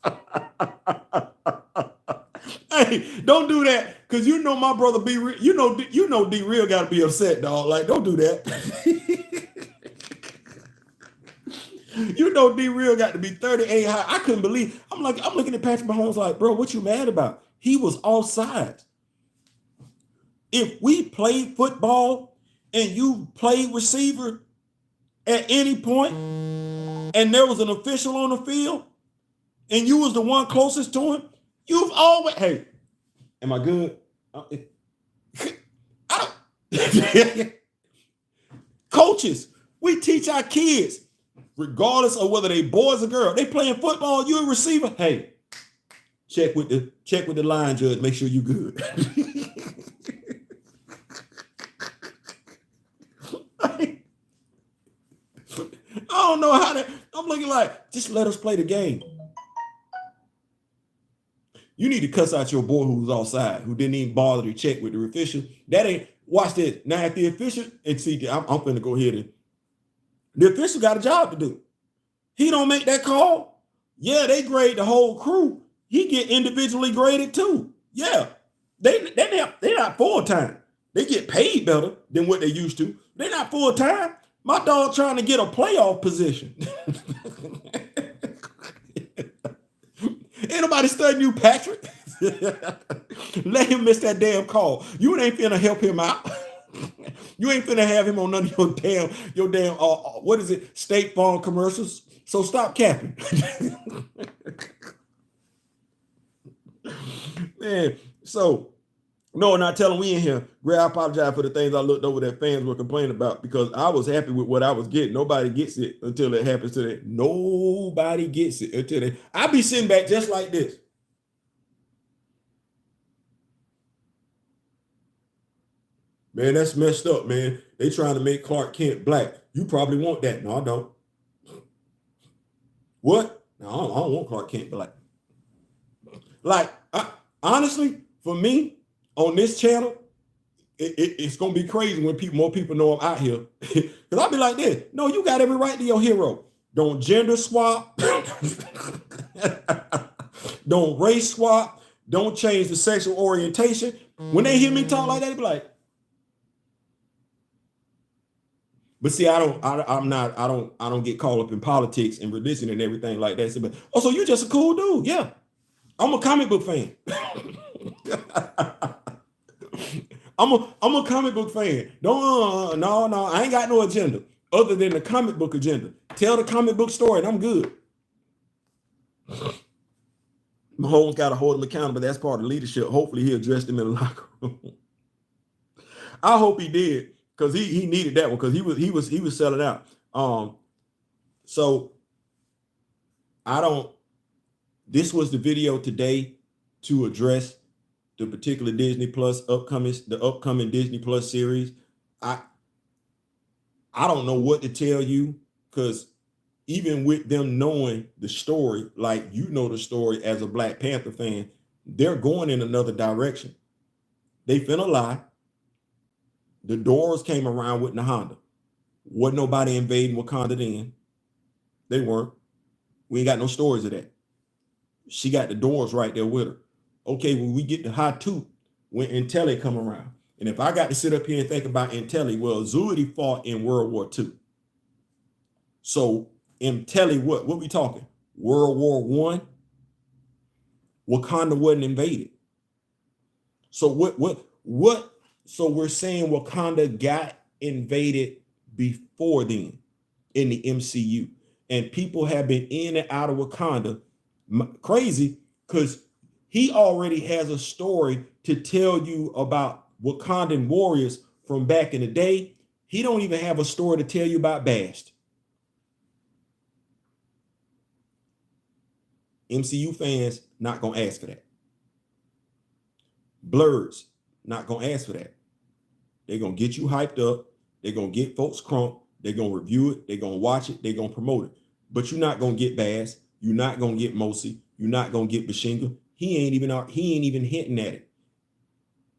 Hey, don't do that, because you know my brother B Real, you know D Real got to be upset, dog. Like, don't do that. You know D Real got to be 38 high. I couldn't believe. I'm looking at Patrick Mahomes like, bro, what you mad about? He was offside. If we played football and you played receiver at any point and there was an official on the field and you was the one closest to him, you've always, hey, am I good? Coaches, we teach our kids, regardless of whether they boys or girls, they playing football, you a receiver, hey, check with the line judge, make sure you good. I don't know how that. I'm looking like, just let us play the game. You need to cuss out your boy who was outside, who didn't even bother to check with the official. That ain't, watch this. Now, if the official, and see, I'm going to go ahead and, the official got a job to do. He don't make that call. Yeah, they grade the whole crew. He get individually graded too. Yeah, they're not full time. They get paid better than what they used to. They're not full time. My dog trying to get a playoff position. Ain't nobody studying you, Patrick. Let him miss that damn call. You ain't finna help him out. You ain't finna have him on none of your damn what is it, State Farm commercials. So stop capping. Man, so no, not telling we in here. Greg, I apologize for the things I looked over that fans were complaining about, because I was happy with what I was getting. Nobody gets it until it happens to them. Nobody gets it until they. I be sitting back just like this. Man, that's messed up, man. They trying to make Clark Kent black. You probably want that. No, I don't. What? No, I don't want Clark Kent black. Like, honestly, for me, on this channel, it's gonna be crazy when more people know I'm out here. Because I'll be like this. No, you got every right to your hero. Don't gender swap. Don't race swap. Don't change the sexual orientation. When they hear me talk like that, they be like, but see, I don't get caught up in politics and religion and everything like that. So, but, oh, so you just a cool dude. Yeah. I'm a comic book fan. I'm a comic book fan. Don't no, I ain't got no agenda other than the comic book agenda. Tell the comic book story, and I'm good. Mahomes got to hold him accountable. That's part of leadership. Hopefully, he addressed him in the locker room. I hope he did, because he needed that one, because he was selling out. So I don't. This was the video today to address the particular Disney Plus upcoming Disney Plus series. I don't know what to tell you, because even with them knowing the story, like you know the story as a Black Panther fan, they're going in another direction. They finna lie. The Doors came around with Nahanda. Wasn't nobody invading Wakanda then. They weren't. We ain't got no stories of that. She got the Doors right there with her. Okay, when we get to Hatu, when Intelli come around. And if I got to sit up here and think about Intelli, well, Zuri fought in World War II. So Intelli, what we talking? World War I? Wakanda wasn't invaded. So what? So we're saying Wakanda got invaded before then in the MCU. And people have been in and out of Wakanda crazy, because he already has a story to tell you about Wakandan warriors from back in the day. He don't even have a story to tell you about Bast. MCU fans not gonna ask for that. Blurs not gonna ask for that. They're gonna get you hyped up. They're gonna get folks crunk. They're gonna review it. They're gonna watch it. They're gonna promote it. But you're not gonna get Bast. You're not gonna get Mosi. You're not gonna get Bashinga. He ain't even hinting at it.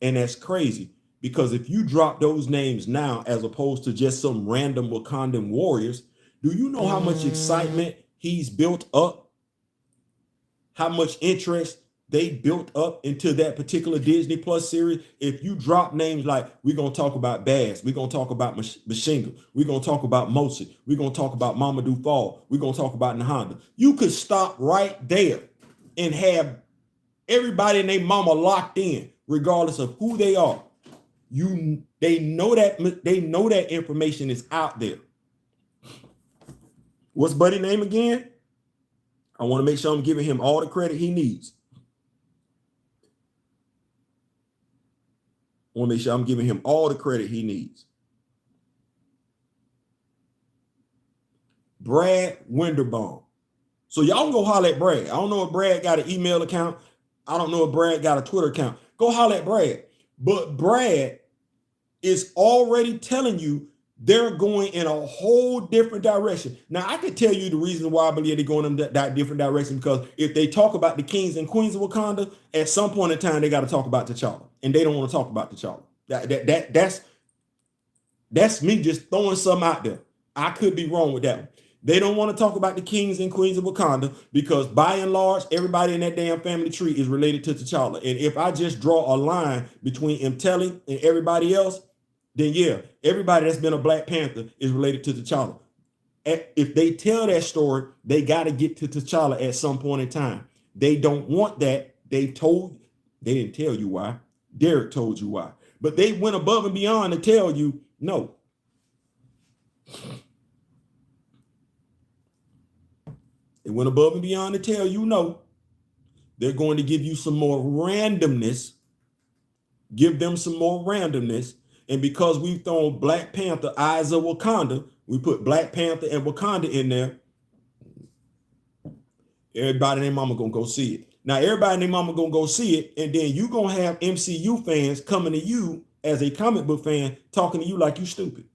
And that's crazy, because if you drop those names now as opposed to just some random Wakandan warriors, do you know how much excitement he's built up? How much interest they built up into that particular Disney Plus series? If you drop names like, we're going to talk about Baz, we're going to talk about Bashinga, we're going to talk about Mosi, we're going to talk about Mamadou Fall, we're going to talk about Nahanda, you could stop right there and have everybody and their mama locked in, regardless of who they are. They know that information is out there. What's Buddy's name again? I want to make sure I'm giving him all the credit he needs. I want to make sure I'm giving him all the credit he needs. Brad Winderbaum. So y'all can go holler at Brad. I don't know if Brad got an email account. I don't know if Brad got a Twitter account. Go holler at Brad. But Brad is already telling you they're going in a whole different direction. Now, I could tell you the reason why I believe they're going in that different direction, because if they talk about the kings and queens of Wakanda, at some point in time, they got to talk about T'Challa. And they don't want to talk about T'Challa. That's me just throwing something out there. I could be wrong with that one. They don't want to talk about the kings and queens of Wakanda because, by and large, everybody in that damn family tree is related to T'Challa. And if I just draw a line between Mteli and everybody else, then yeah, everybody that's been a Black Panther is related to T'Challa. If they tell that story, they got to get to T'Challa at some point in time. They don't want that. They didn't tell you why. Derek told you why. But they went above and beyond to tell you no. They went above and beyond to tell you no. They're going to give you some more randomness. Give them some more randomness. And because we've thrown Black Panther, Eyes of Wakanda, we put Black Panther and Wakanda in there. Everybody and their mama gonna go see it. Now, everybody and their mama gonna go see it, and then you gonna have MCU fans coming to you as a comic book fan, talking to you like you stupid.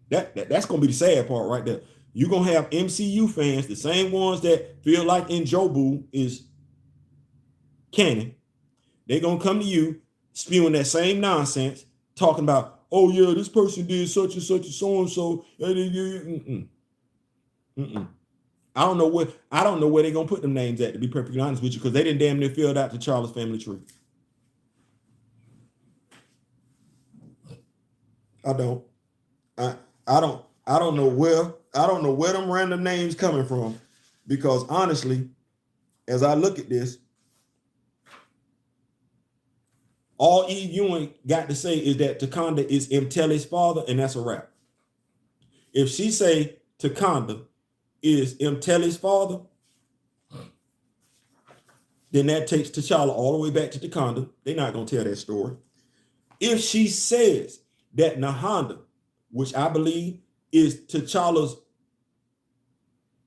That's gonna be the sad part right there. You're gonna have MCU fans, the same ones that feel like Njobu is canon. They're gonna come to you spewing that same nonsense, talking about, oh yeah, this person did such and such and so and so. I don't know where they're gonna put them names at, to be perfectly honest with you, because they didn't damn near filled out the Charles family tree. I don't know where them random names coming from, because honestly, as I look at this, all Eve Ewing got to say is that Wakanda is Mtelli's father, and that's a wrap. If she say Wakanda is Mtelli's father, then that takes T'Challa all the way back to Wakanda. They're not going to tell that story. If she says that Nahanda, which I believe is T'Challa's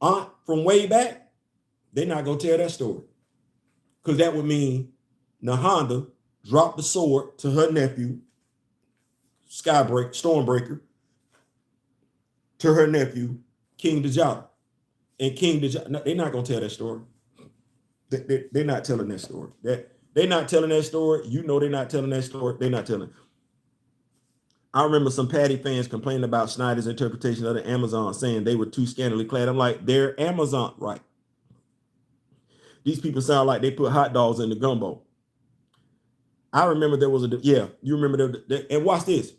aunt from way back, they're not going to tell that story. Because that would mean Nahanda dropped the sword to her nephew, Stormbreaker, to her nephew, King T'Challa. And King T'Challa, they're not going to tell that story. They're not telling that story. They're not telling that story. You know they're not telling that story. They're not telling. I remember some Patty fans complaining about Snyder's interpretation of the Amazon, saying they were too scantily clad. I'm like, they're Amazon, right? These people sound like they put hot dogs in the gumbo. I remember there was you remember and watch this.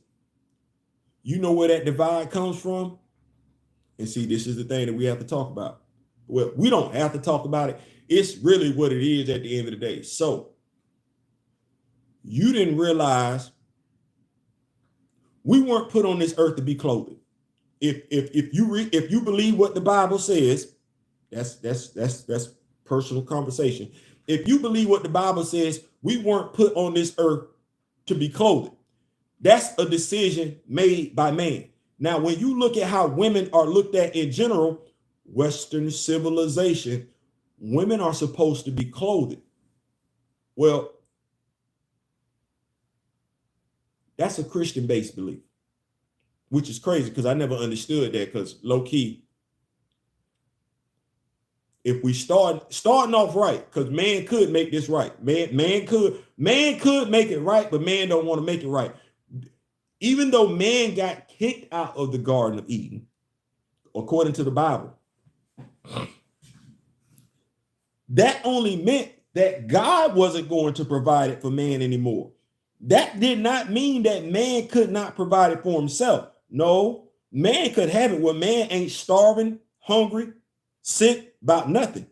You know where that divide comes from? And see, this is the thing that we have to talk about. Well, we don't have to talk about it. It's really what it is at the end of the day. So you didn't realize we weren't put on this earth to be clothed. If you believe what the Bible says, that's personal conversation. If you believe what the Bible says, we weren't put on this earth to be clothed. That's a decision made by man. Now, when you look at how women are looked at in general, Western civilization, women are supposed to be clothed. Well, that's a Christian-based belief, which is crazy because I never understood that, because low-key, if we starting off right, because man could make this right. Man could make it right, but man don't want to make it right. Even though man got kicked out of the Garden of Eden, according to the Bible, that only meant that God wasn't going to provide it for man anymore. That did not mean that man could not provide it for himself. No, man could have it where man ain't starving, hungry, sick, about nothing.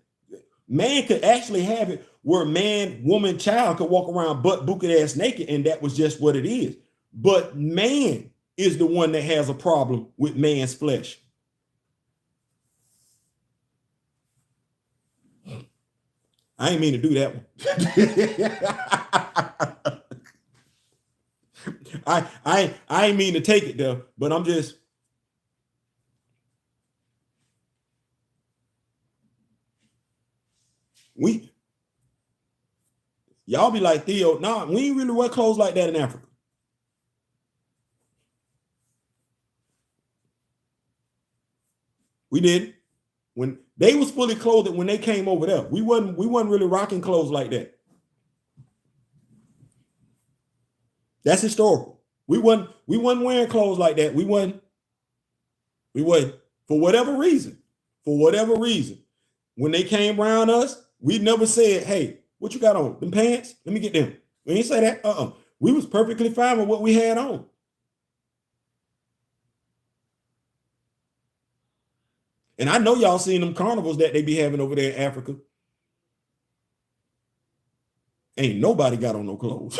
Man could actually have it where man, woman, child could walk around butt booted ass naked, and that was just what it is. But man is the one that has a problem with man's flesh. I ain't mean to do that one. I ain't mean to take it there, but I'm just. Y'all be like, Theo, nah, we ain't really wear clothes like that in Africa. We did. When they was fully clothed when they came over there, we wasn't really rocking clothes like that. That's historical. We wasn't wearing clothes like that. We wasn't for whatever reason. When they came around us, we never said, hey, what you got on? Them pants? Let me get them. We ain't say that. We was perfectly fine with what we had on. And I know y'all seen them carnivals that they be having over there in Africa. Ain't nobody got on no clothes.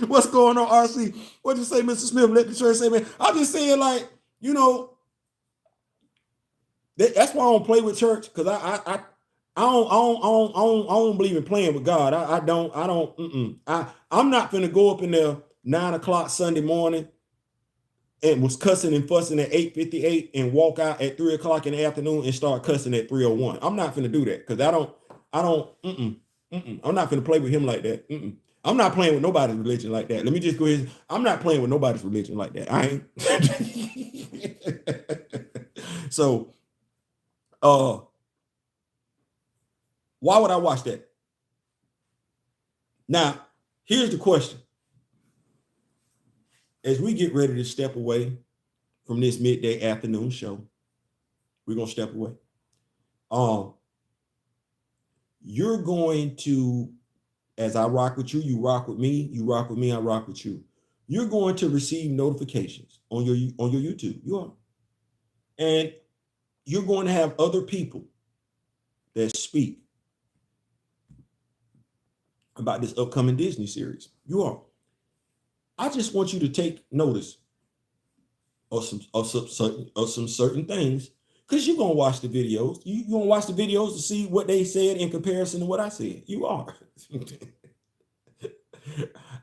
What's going on, RC? What'd you say, Mr. Smith? Let the church say, man. I'm just saying, like, you know, that's why I don't play with church, because I don't believe in playing with God. I'm not gonna go up in there 9 o'clock Sunday morning and was cussing and fussing at 8:58 and walk out at 3 o'clock in the afternoon and start cussing at 3:01. I'm not gonna do that, because I'm not gonna play with him like that. I'm not playing with nobody's religion like that. Let me just go ahead. I'm not playing with nobody's religion like that. I ain't. So, why would I watch that? Now, here's the question. As we get ready to step away from this midday afternoon show, we're gonna step away. You're going to, as I rock with you, you rock with me, you rock with me, I rock with you. you're going to receive notifications on your YouTube. You are. And you're going to have other people that speak about this upcoming Disney series. You are. I just want you to take notice of some certain things, because you're gonna watch the videos. You're gonna watch the videos to see what they said in comparison to what I said. You are.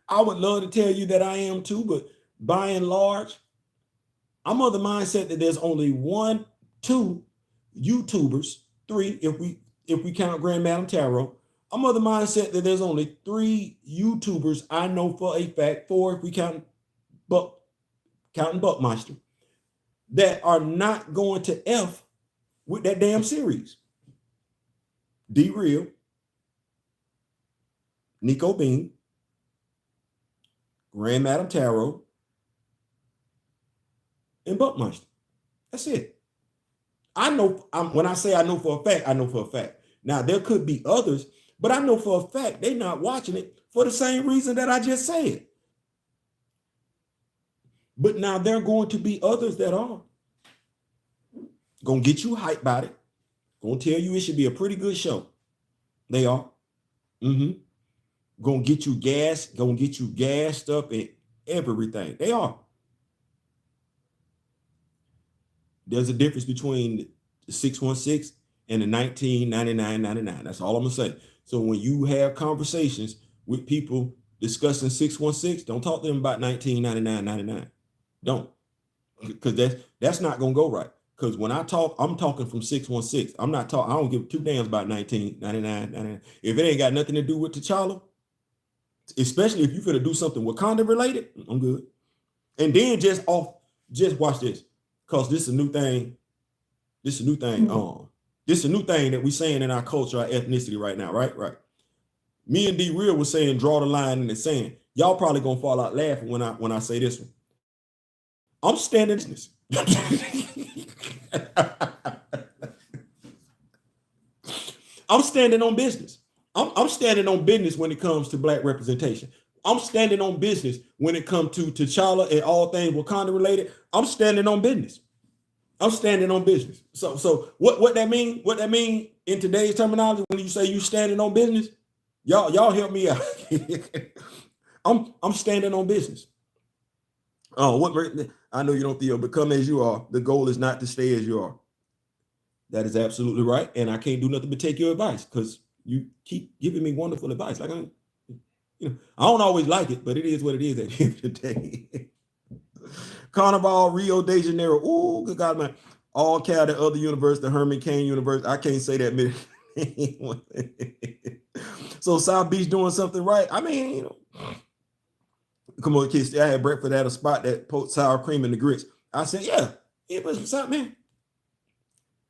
I would love to tell you that I am too, but by and large, I'm of the mindset that there's only 1, 2 YouTubers, 3 if we count Grand Madam Tarot. I'm of the mindset that there's only 3 YouTubers I know for a fact, 4 if we counting Buckmeister, that are not going to F with that damn series. D Real, Nico Bean, Grand Madam Tarot, and Buckmeister. That's it. I know, when I say I know for a fact, I know for a fact. Now, there could be others, but I know for a fact they're not watching it for the same reason that I just said. But now there are going to be others that are going to get you hyped about it, going to tell you it should be a pretty good show. They are. Going to get you gassed up and everything. They are. There's a difference between the 616 and the 1999.99. That's all I'm going to say. So when you have conversations with people discussing 616, don't talk to them about 1999.99. Don't. Because that's not going to go right. Because when I talk, I'm talking from 616. I'm not talking, I don't give 2 damns about 1999.99. If it ain't got nothing to do with T'Challa, especially if you're going to do something Wakanda related, I'm good. And then just watch this. Because this is a new thing. This is a new thing. This is a new thing that we're saying in our culture, our ethnicity right now, right? Right. Me and D Real was saying, draw the line in the sand. Y'all probably gonna fall out laughing when I say this one. I'm standing in business. I'm standing on business. I'm standing on business when it comes to Black representation. I'm standing on business when it comes to T'Challa and all things Wakanda related. I'm standing on business. I'm standing on business. So what that mean? What that mean in today's terminology when you say you standing on business? Y'all help me out. I'm standing on business. I know you don't feel, but come as you are. The goal is not to stay as you are. That is absolutely right, and I can't do nothing but take your advice because you keep giving me wonderful advice. Like I don't always like it, but it is what it is at the end of the day. Carnival, Rio de Janeiro. Oh, good God, man. All Cal, the other universe, the Herman Cain universe. I can't say that many. So South Beach doing something right. I mean, come on, kids. I had breakfast at a spot that put sour cream in the grits. I said, yeah, what's up, man?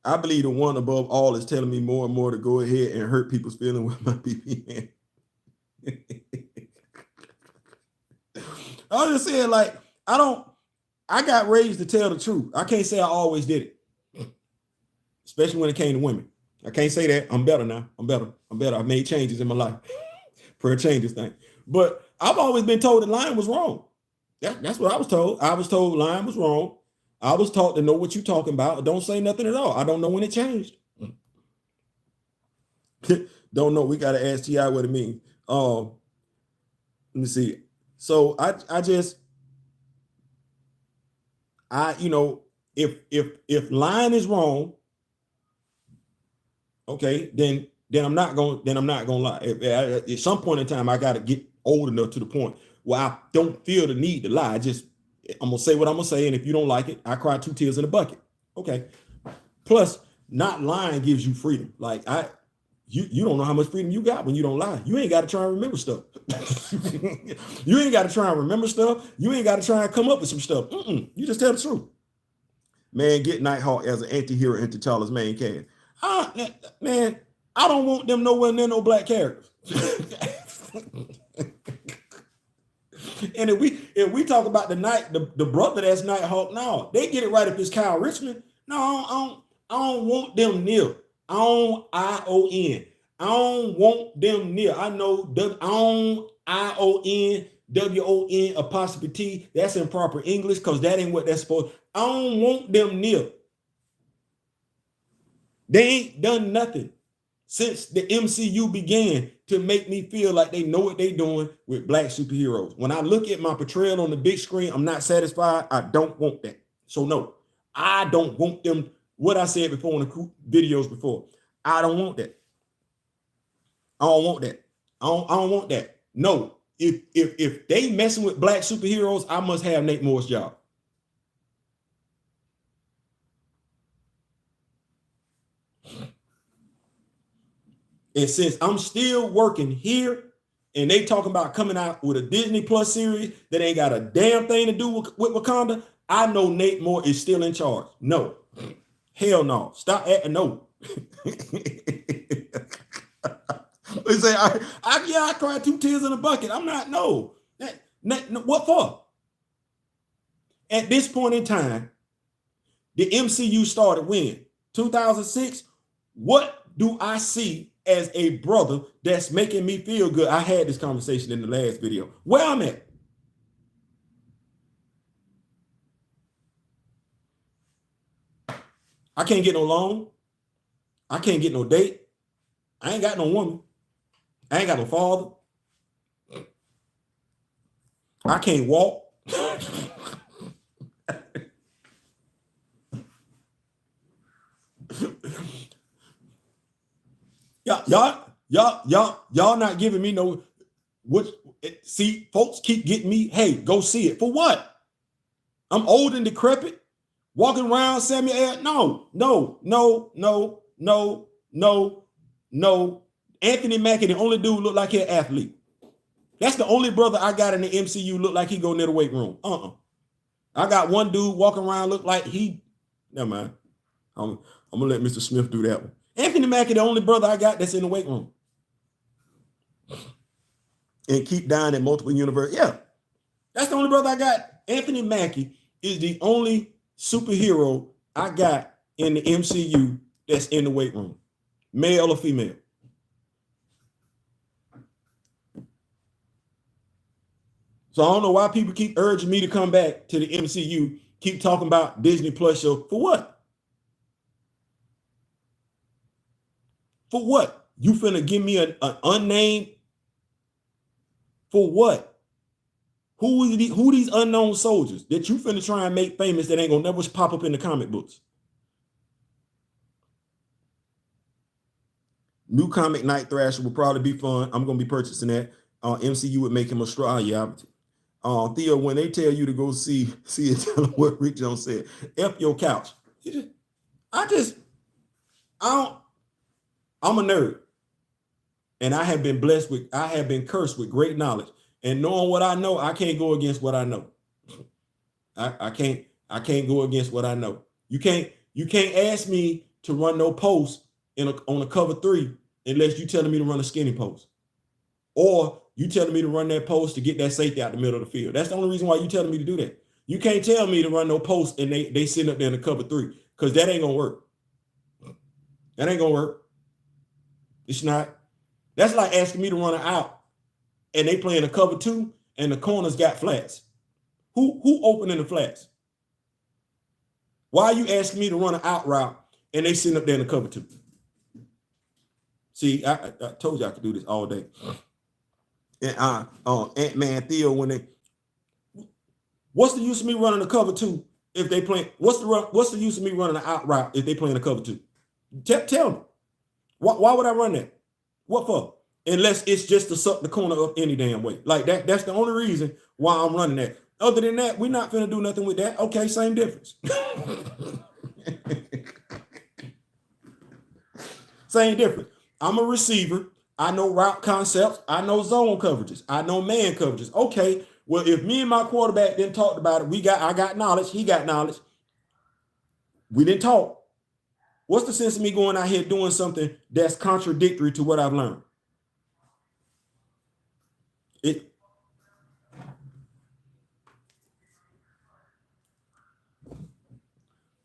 I believe the one above all is telling me more and more to go ahead and hurt people's feelings with my BPN. I was just saying, like, I got raised to tell the truth. I can't say I always did it, especially when it came to women. I can't say that. I'm better now. I'm better. I've made changes in my life. Prayer changes thing. But I've always been told that lying was wrong. That's what I was told. I was told lying was wrong. I was taught to know what you're talking about. Don't say nothing at all. I don't know when it changed. Don't know. We got to ask T.I. what it means. Let me see. So if lying is wrong, okay, then I'm not gonna lie. At some point in time, I got to get old enough to the point where I don't feel the need to lie. I'm gonna say what I'm gonna say, and if you don't like it, I cry 2 tears in a bucket. Okay. Plus, not lying gives you freedom. Like you don't know how much freedom you got when you don't lie. You ain't got to try and remember stuff. You ain't got to try and remember stuff. You ain't got to try and come up with some stuff. You just tell the truth. Man, get Nighthawk as an anti-hero into T'Challa's main cast. Man, I don't want them nowhere near no black characters. And if we talk about the brother that's Nighthawk, no, they get it right if it's Kyle Richmond. No, I don't want them near. I-O-N. I don't want them near. I know I-O-N WON apostrophe T. That's improper English because that ain't what that's supposed. I don't want them near. They ain't done nothing since the MCU began to make me feel like they know what they're doing with black superheroes. When I look at my portrayal on the big screen, I'm not satisfied. I don't want that. So no, I don't want them. What I said before in the videos before, I don't want that. I don't want that. I don't want that. No, if they messing with black superheroes, I must have Nate Moore's job. And since I'm still working here and they talking about coming out with a Disney Plus series that ain't got a damn thing to do with Wakanda, I know Nate Moore is still in charge. No. Hell no. Stop acting no. They say, I cried 2 tears in a bucket. I'm not, no. What for? At this point in time, the MCU started when? 2006? What do I see as a brother that's making me feel good? I had this conversation in the last video. Where I'm at. I can't get no loan. I can't get no date. I ain't got no woman. I ain't got no father. I can't walk. Y'all not giving me no. What? See, folks keep getting me. Hey, go see it for what? I'm old and decrepit, walking around Samuel L. No. Anthony Mackie, the only dude look like he's an athlete. That's the only brother I got in the MCU look like he go near the weight room. I got one dude walking around look like he. Never mind. I'm gonna let Mr. Smith do that one. Anthony Mackie, the only brother I got that's in the weight room. And keep dying in multiple universes. Yeah, that's the only brother I got. Anthony Mackie is the only superhero I got in the MCU that's in the weight room, male or female. So I don't know why people keep urging me to come back to the MCU, keep talking about Disney Plus show. For what? For what? You finna give me an unnamed? For what? Who these unknown soldiers that you finna try and make famous that ain't gonna never pop up in the comic books? New comic Night Thrasher will probably be fun. I'm gonna be purchasing that. MCU would make him a straw. Yeah. Theo, when they tell you to go see it, tell them what Rick Jones said. F your couch. I'm a nerd. And I have been cursed with great knowledge. And knowing what I know, I can't go against what I know. I can't go against what I know. You can't ask me to run no post on a cover 3 unless you telling me to run a skinny post. Or you telling me to run that post to get that safety out the middle of the field. That's the only reason why you telling me to do that. You can't tell me to run no post and they sitting up there in the cover 3 because that ain't gonna work. That ain't gonna work. It's not. That's like asking me to run an out and they playing a cover 2 and the corners got flats. Who opening the flats? Why are you asking me to run an out route and they sitting up there in the cover 2? See, I told you I could do this all day. And Ant-Man Theo, what's the use of me running a cover 2 if they play? What's the use of me running an out route if they playing a cover 2? Tell me. Why would I run that? What for? Unless it's just to suck the corner up any damn way. Like that's the only reason why I'm running that. Other than that, we're not finna do nothing with that. Okay, same difference. Same difference. I'm a receiver. I know route concepts. I know zone coverages. I know man coverages. Okay, well, if me and my quarterback didn't talk about it, I got knowledge. He got knowledge. We didn't talk. What's the sense of me going out here doing something that's contradictory to what I've learned?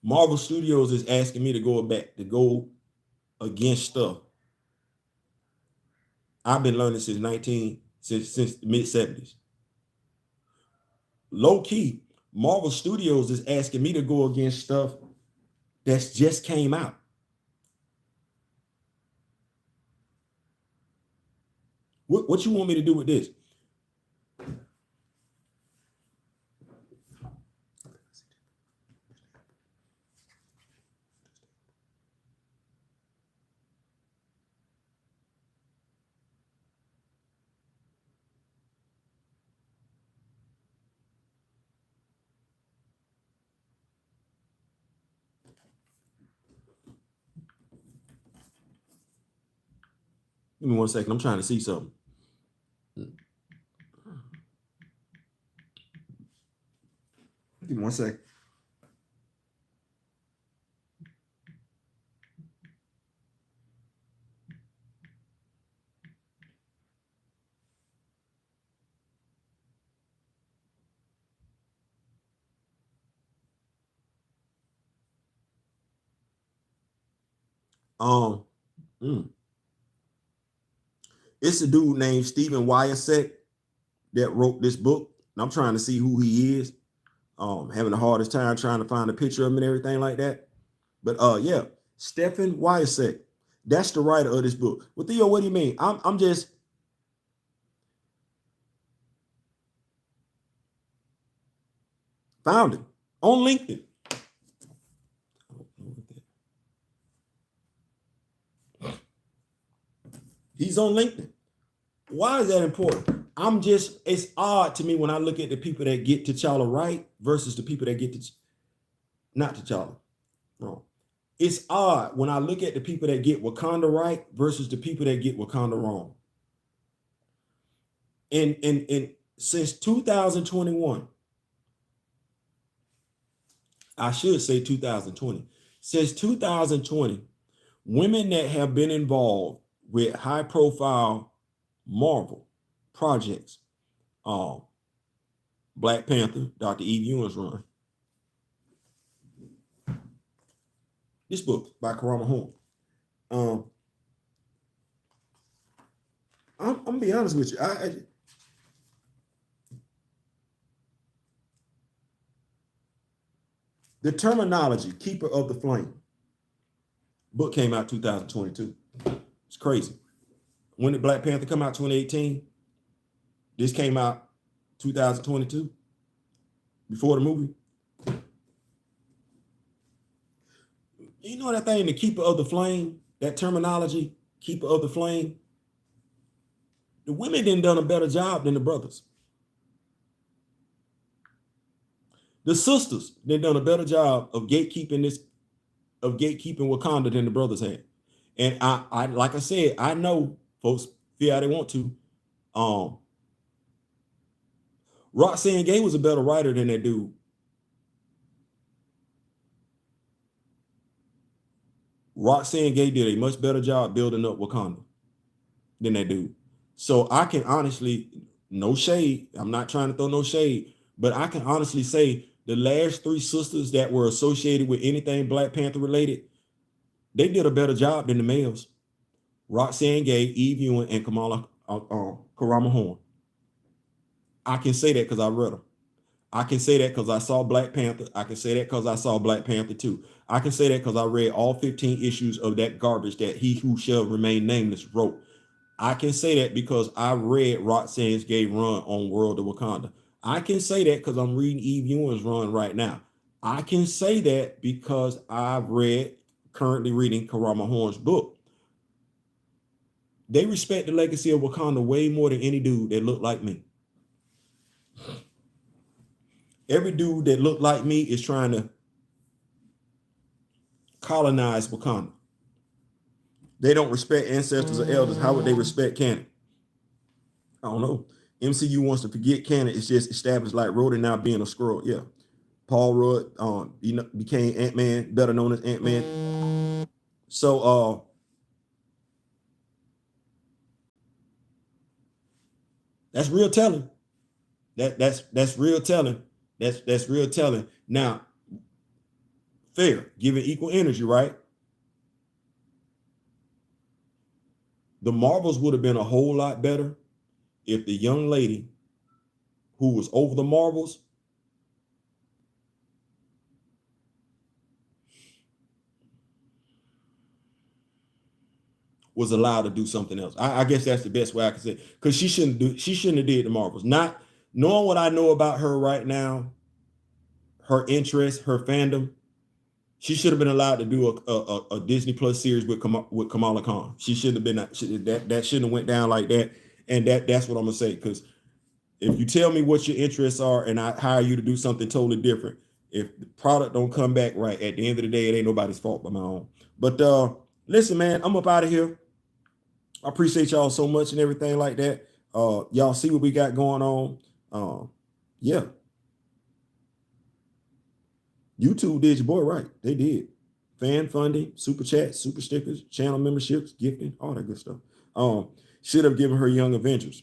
Marvel Studios is asking me to go against stuff I've been learning since the mid 70s. low key, Marvel Studios is asking me to go against stuff that's just came out. What you want me to do with this? Give me 1 second. I'm trying to see something. Give me 1 second. Um, mm. It's a dude named Stephen Wyasek that wrote this book. And I'm trying to see who he is. Having the hardest time trying to find a picture of him and everything like that. But yeah, Stephen Wyasek. That's the writer of this book. Well, Theo, what do you mean? I'm just found him on LinkedIn. He's on LinkedIn. Why is that important? It's odd to me when I look at the people that get T'Challa right versus the people that get not T'Challa wrong. It's odd when I look at the people that get Wakanda right versus the people that get Wakanda wrong. And since 2021, I should say 2020, since 2020, women that have been involved with high profile Marvel projects, Black Panther, Dr. Eve Ewing's run. This book by Karama Horn. I'm gonna be honest with you. The terminology, Keeper of the Flame, book came out 2022. It's crazy. When did Black Panther come out? 2018. This came out 2022, before the movie. You know that thing, the Keeper of the Flame, that terminology, Keeper of the Flame? The women didn't done a better job than the brothers. The sisters didn't done a better job of gatekeeping Wakanda than the brothers had. And I like I said, I know folks feel how they want to. Roxanne Gay was a better writer than that dude. Roxanne Gay did a much better job building up Wakanda than that dude. So I can honestly, no shade, I'm not trying to throw no shade, but I can honestly say the last three sisters that were associated with anything Black Panther related, they did a better job than the males. Roxanne Gay, Eve Ewing, and Karama Horn. I can say that because I read them. I can say that because I saw Black Panther. I can say that because I saw Black Panther 2. I can say that because I read all 15 issues of that garbage that He Who Shall Remain Nameless wrote. I can say that because I read Roxanne's Gay run on World of Wakanda. I can say that because I'm reading Eve Ewing's run right now. I can say that because I've currently reading Karama Horn's book. They respect the legacy of Wakanda way more than any dude that looked like me. Every dude that looked like me is trying to colonize Wakanda. They don't respect ancestors or elders. How would they respect canon? I don't know. MCU wants to forget canon. It's just established like Rhodey now being a Skrull. Yeah. Paul Rudd became Ant-Man, better known as Ant-Man. So that's real telling. That's real telling. That's real telling. Now, fair, giving equal energy, right? The Marvels would have been a whole lot better if the young lady who was over the Marvels was allowed to do something else. I guess that's the best way I can say, because she shouldn't have did the Marvels. Not knowing what I know about her right now, her interest, her fandom, she should have been allowed to do a Disney Plus series with Kamala Khan. She shouldn't have been that shouldn't have went down like that. And that's what I'm gonna say. Because if you tell me what your interests are and I hire you to do something totally different, if the product don't come back right, at the end of the day, it ain't nobody's fault but my own. But listen, man, I'm up out of here. I appreciate y'all so much and everything like that. Y'all see what we got going on. Yeah. YouTube did your boy right. They did. Fan funding, super chats, super stickers, channel memberships, gifting, all that good stuff. Should have given her Young Avengers.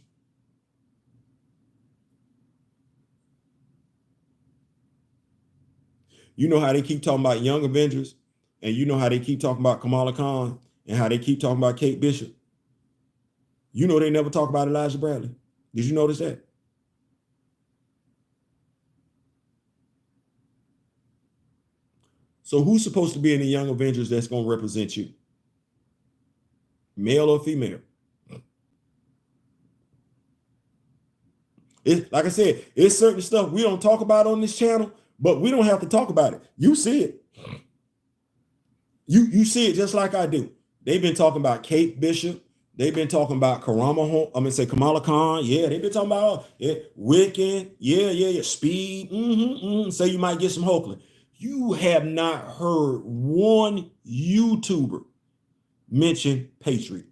You know how they keep talking about Young Avengers, and you know how they keep talking about Kamala Khan, and how they keep talking about Kate Bishop. You know they never talk about Elijah Bradley. Did you notice that? So who's supposed to be in the Young Avengers that's going to represent you? Male or female? Like I said, it's certain stuff we don't talk about on this channel, but we don't have to talk about it. You see it. You see it just like I do. They've been talking about Kate Bishop. They've been talking about Kamala Khan. Yeah, they've been talking about Wiccan. Yeah. Speed. Say you might get some Hoagland. You have not heard one YouTuber mention Patriot.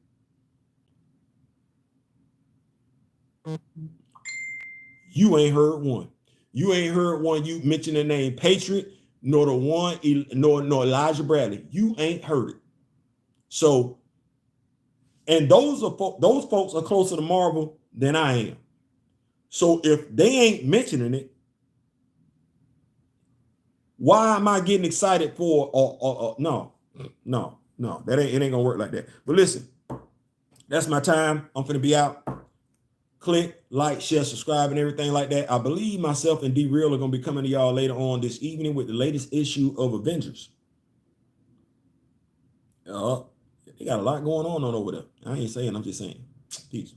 You ain't heard one. You ain't heard one you mention the name Patriot, nor the one, nor Elijah Bradley. You ain't heard it. So, and those folks are closer to Marvel than I am. So if they ain't mentioning it, why am I getting excited for? No, it ain't gonna work like that. But listen, that's my time. I'm finna be out. Click, like, share, subscribe, and everything like that. I believe myself and D Real are gonna be coming to y'all later on this evening with the latest issue of Avengers. They got a lot going on over there. I ain't saying, I'm just saying. Peace.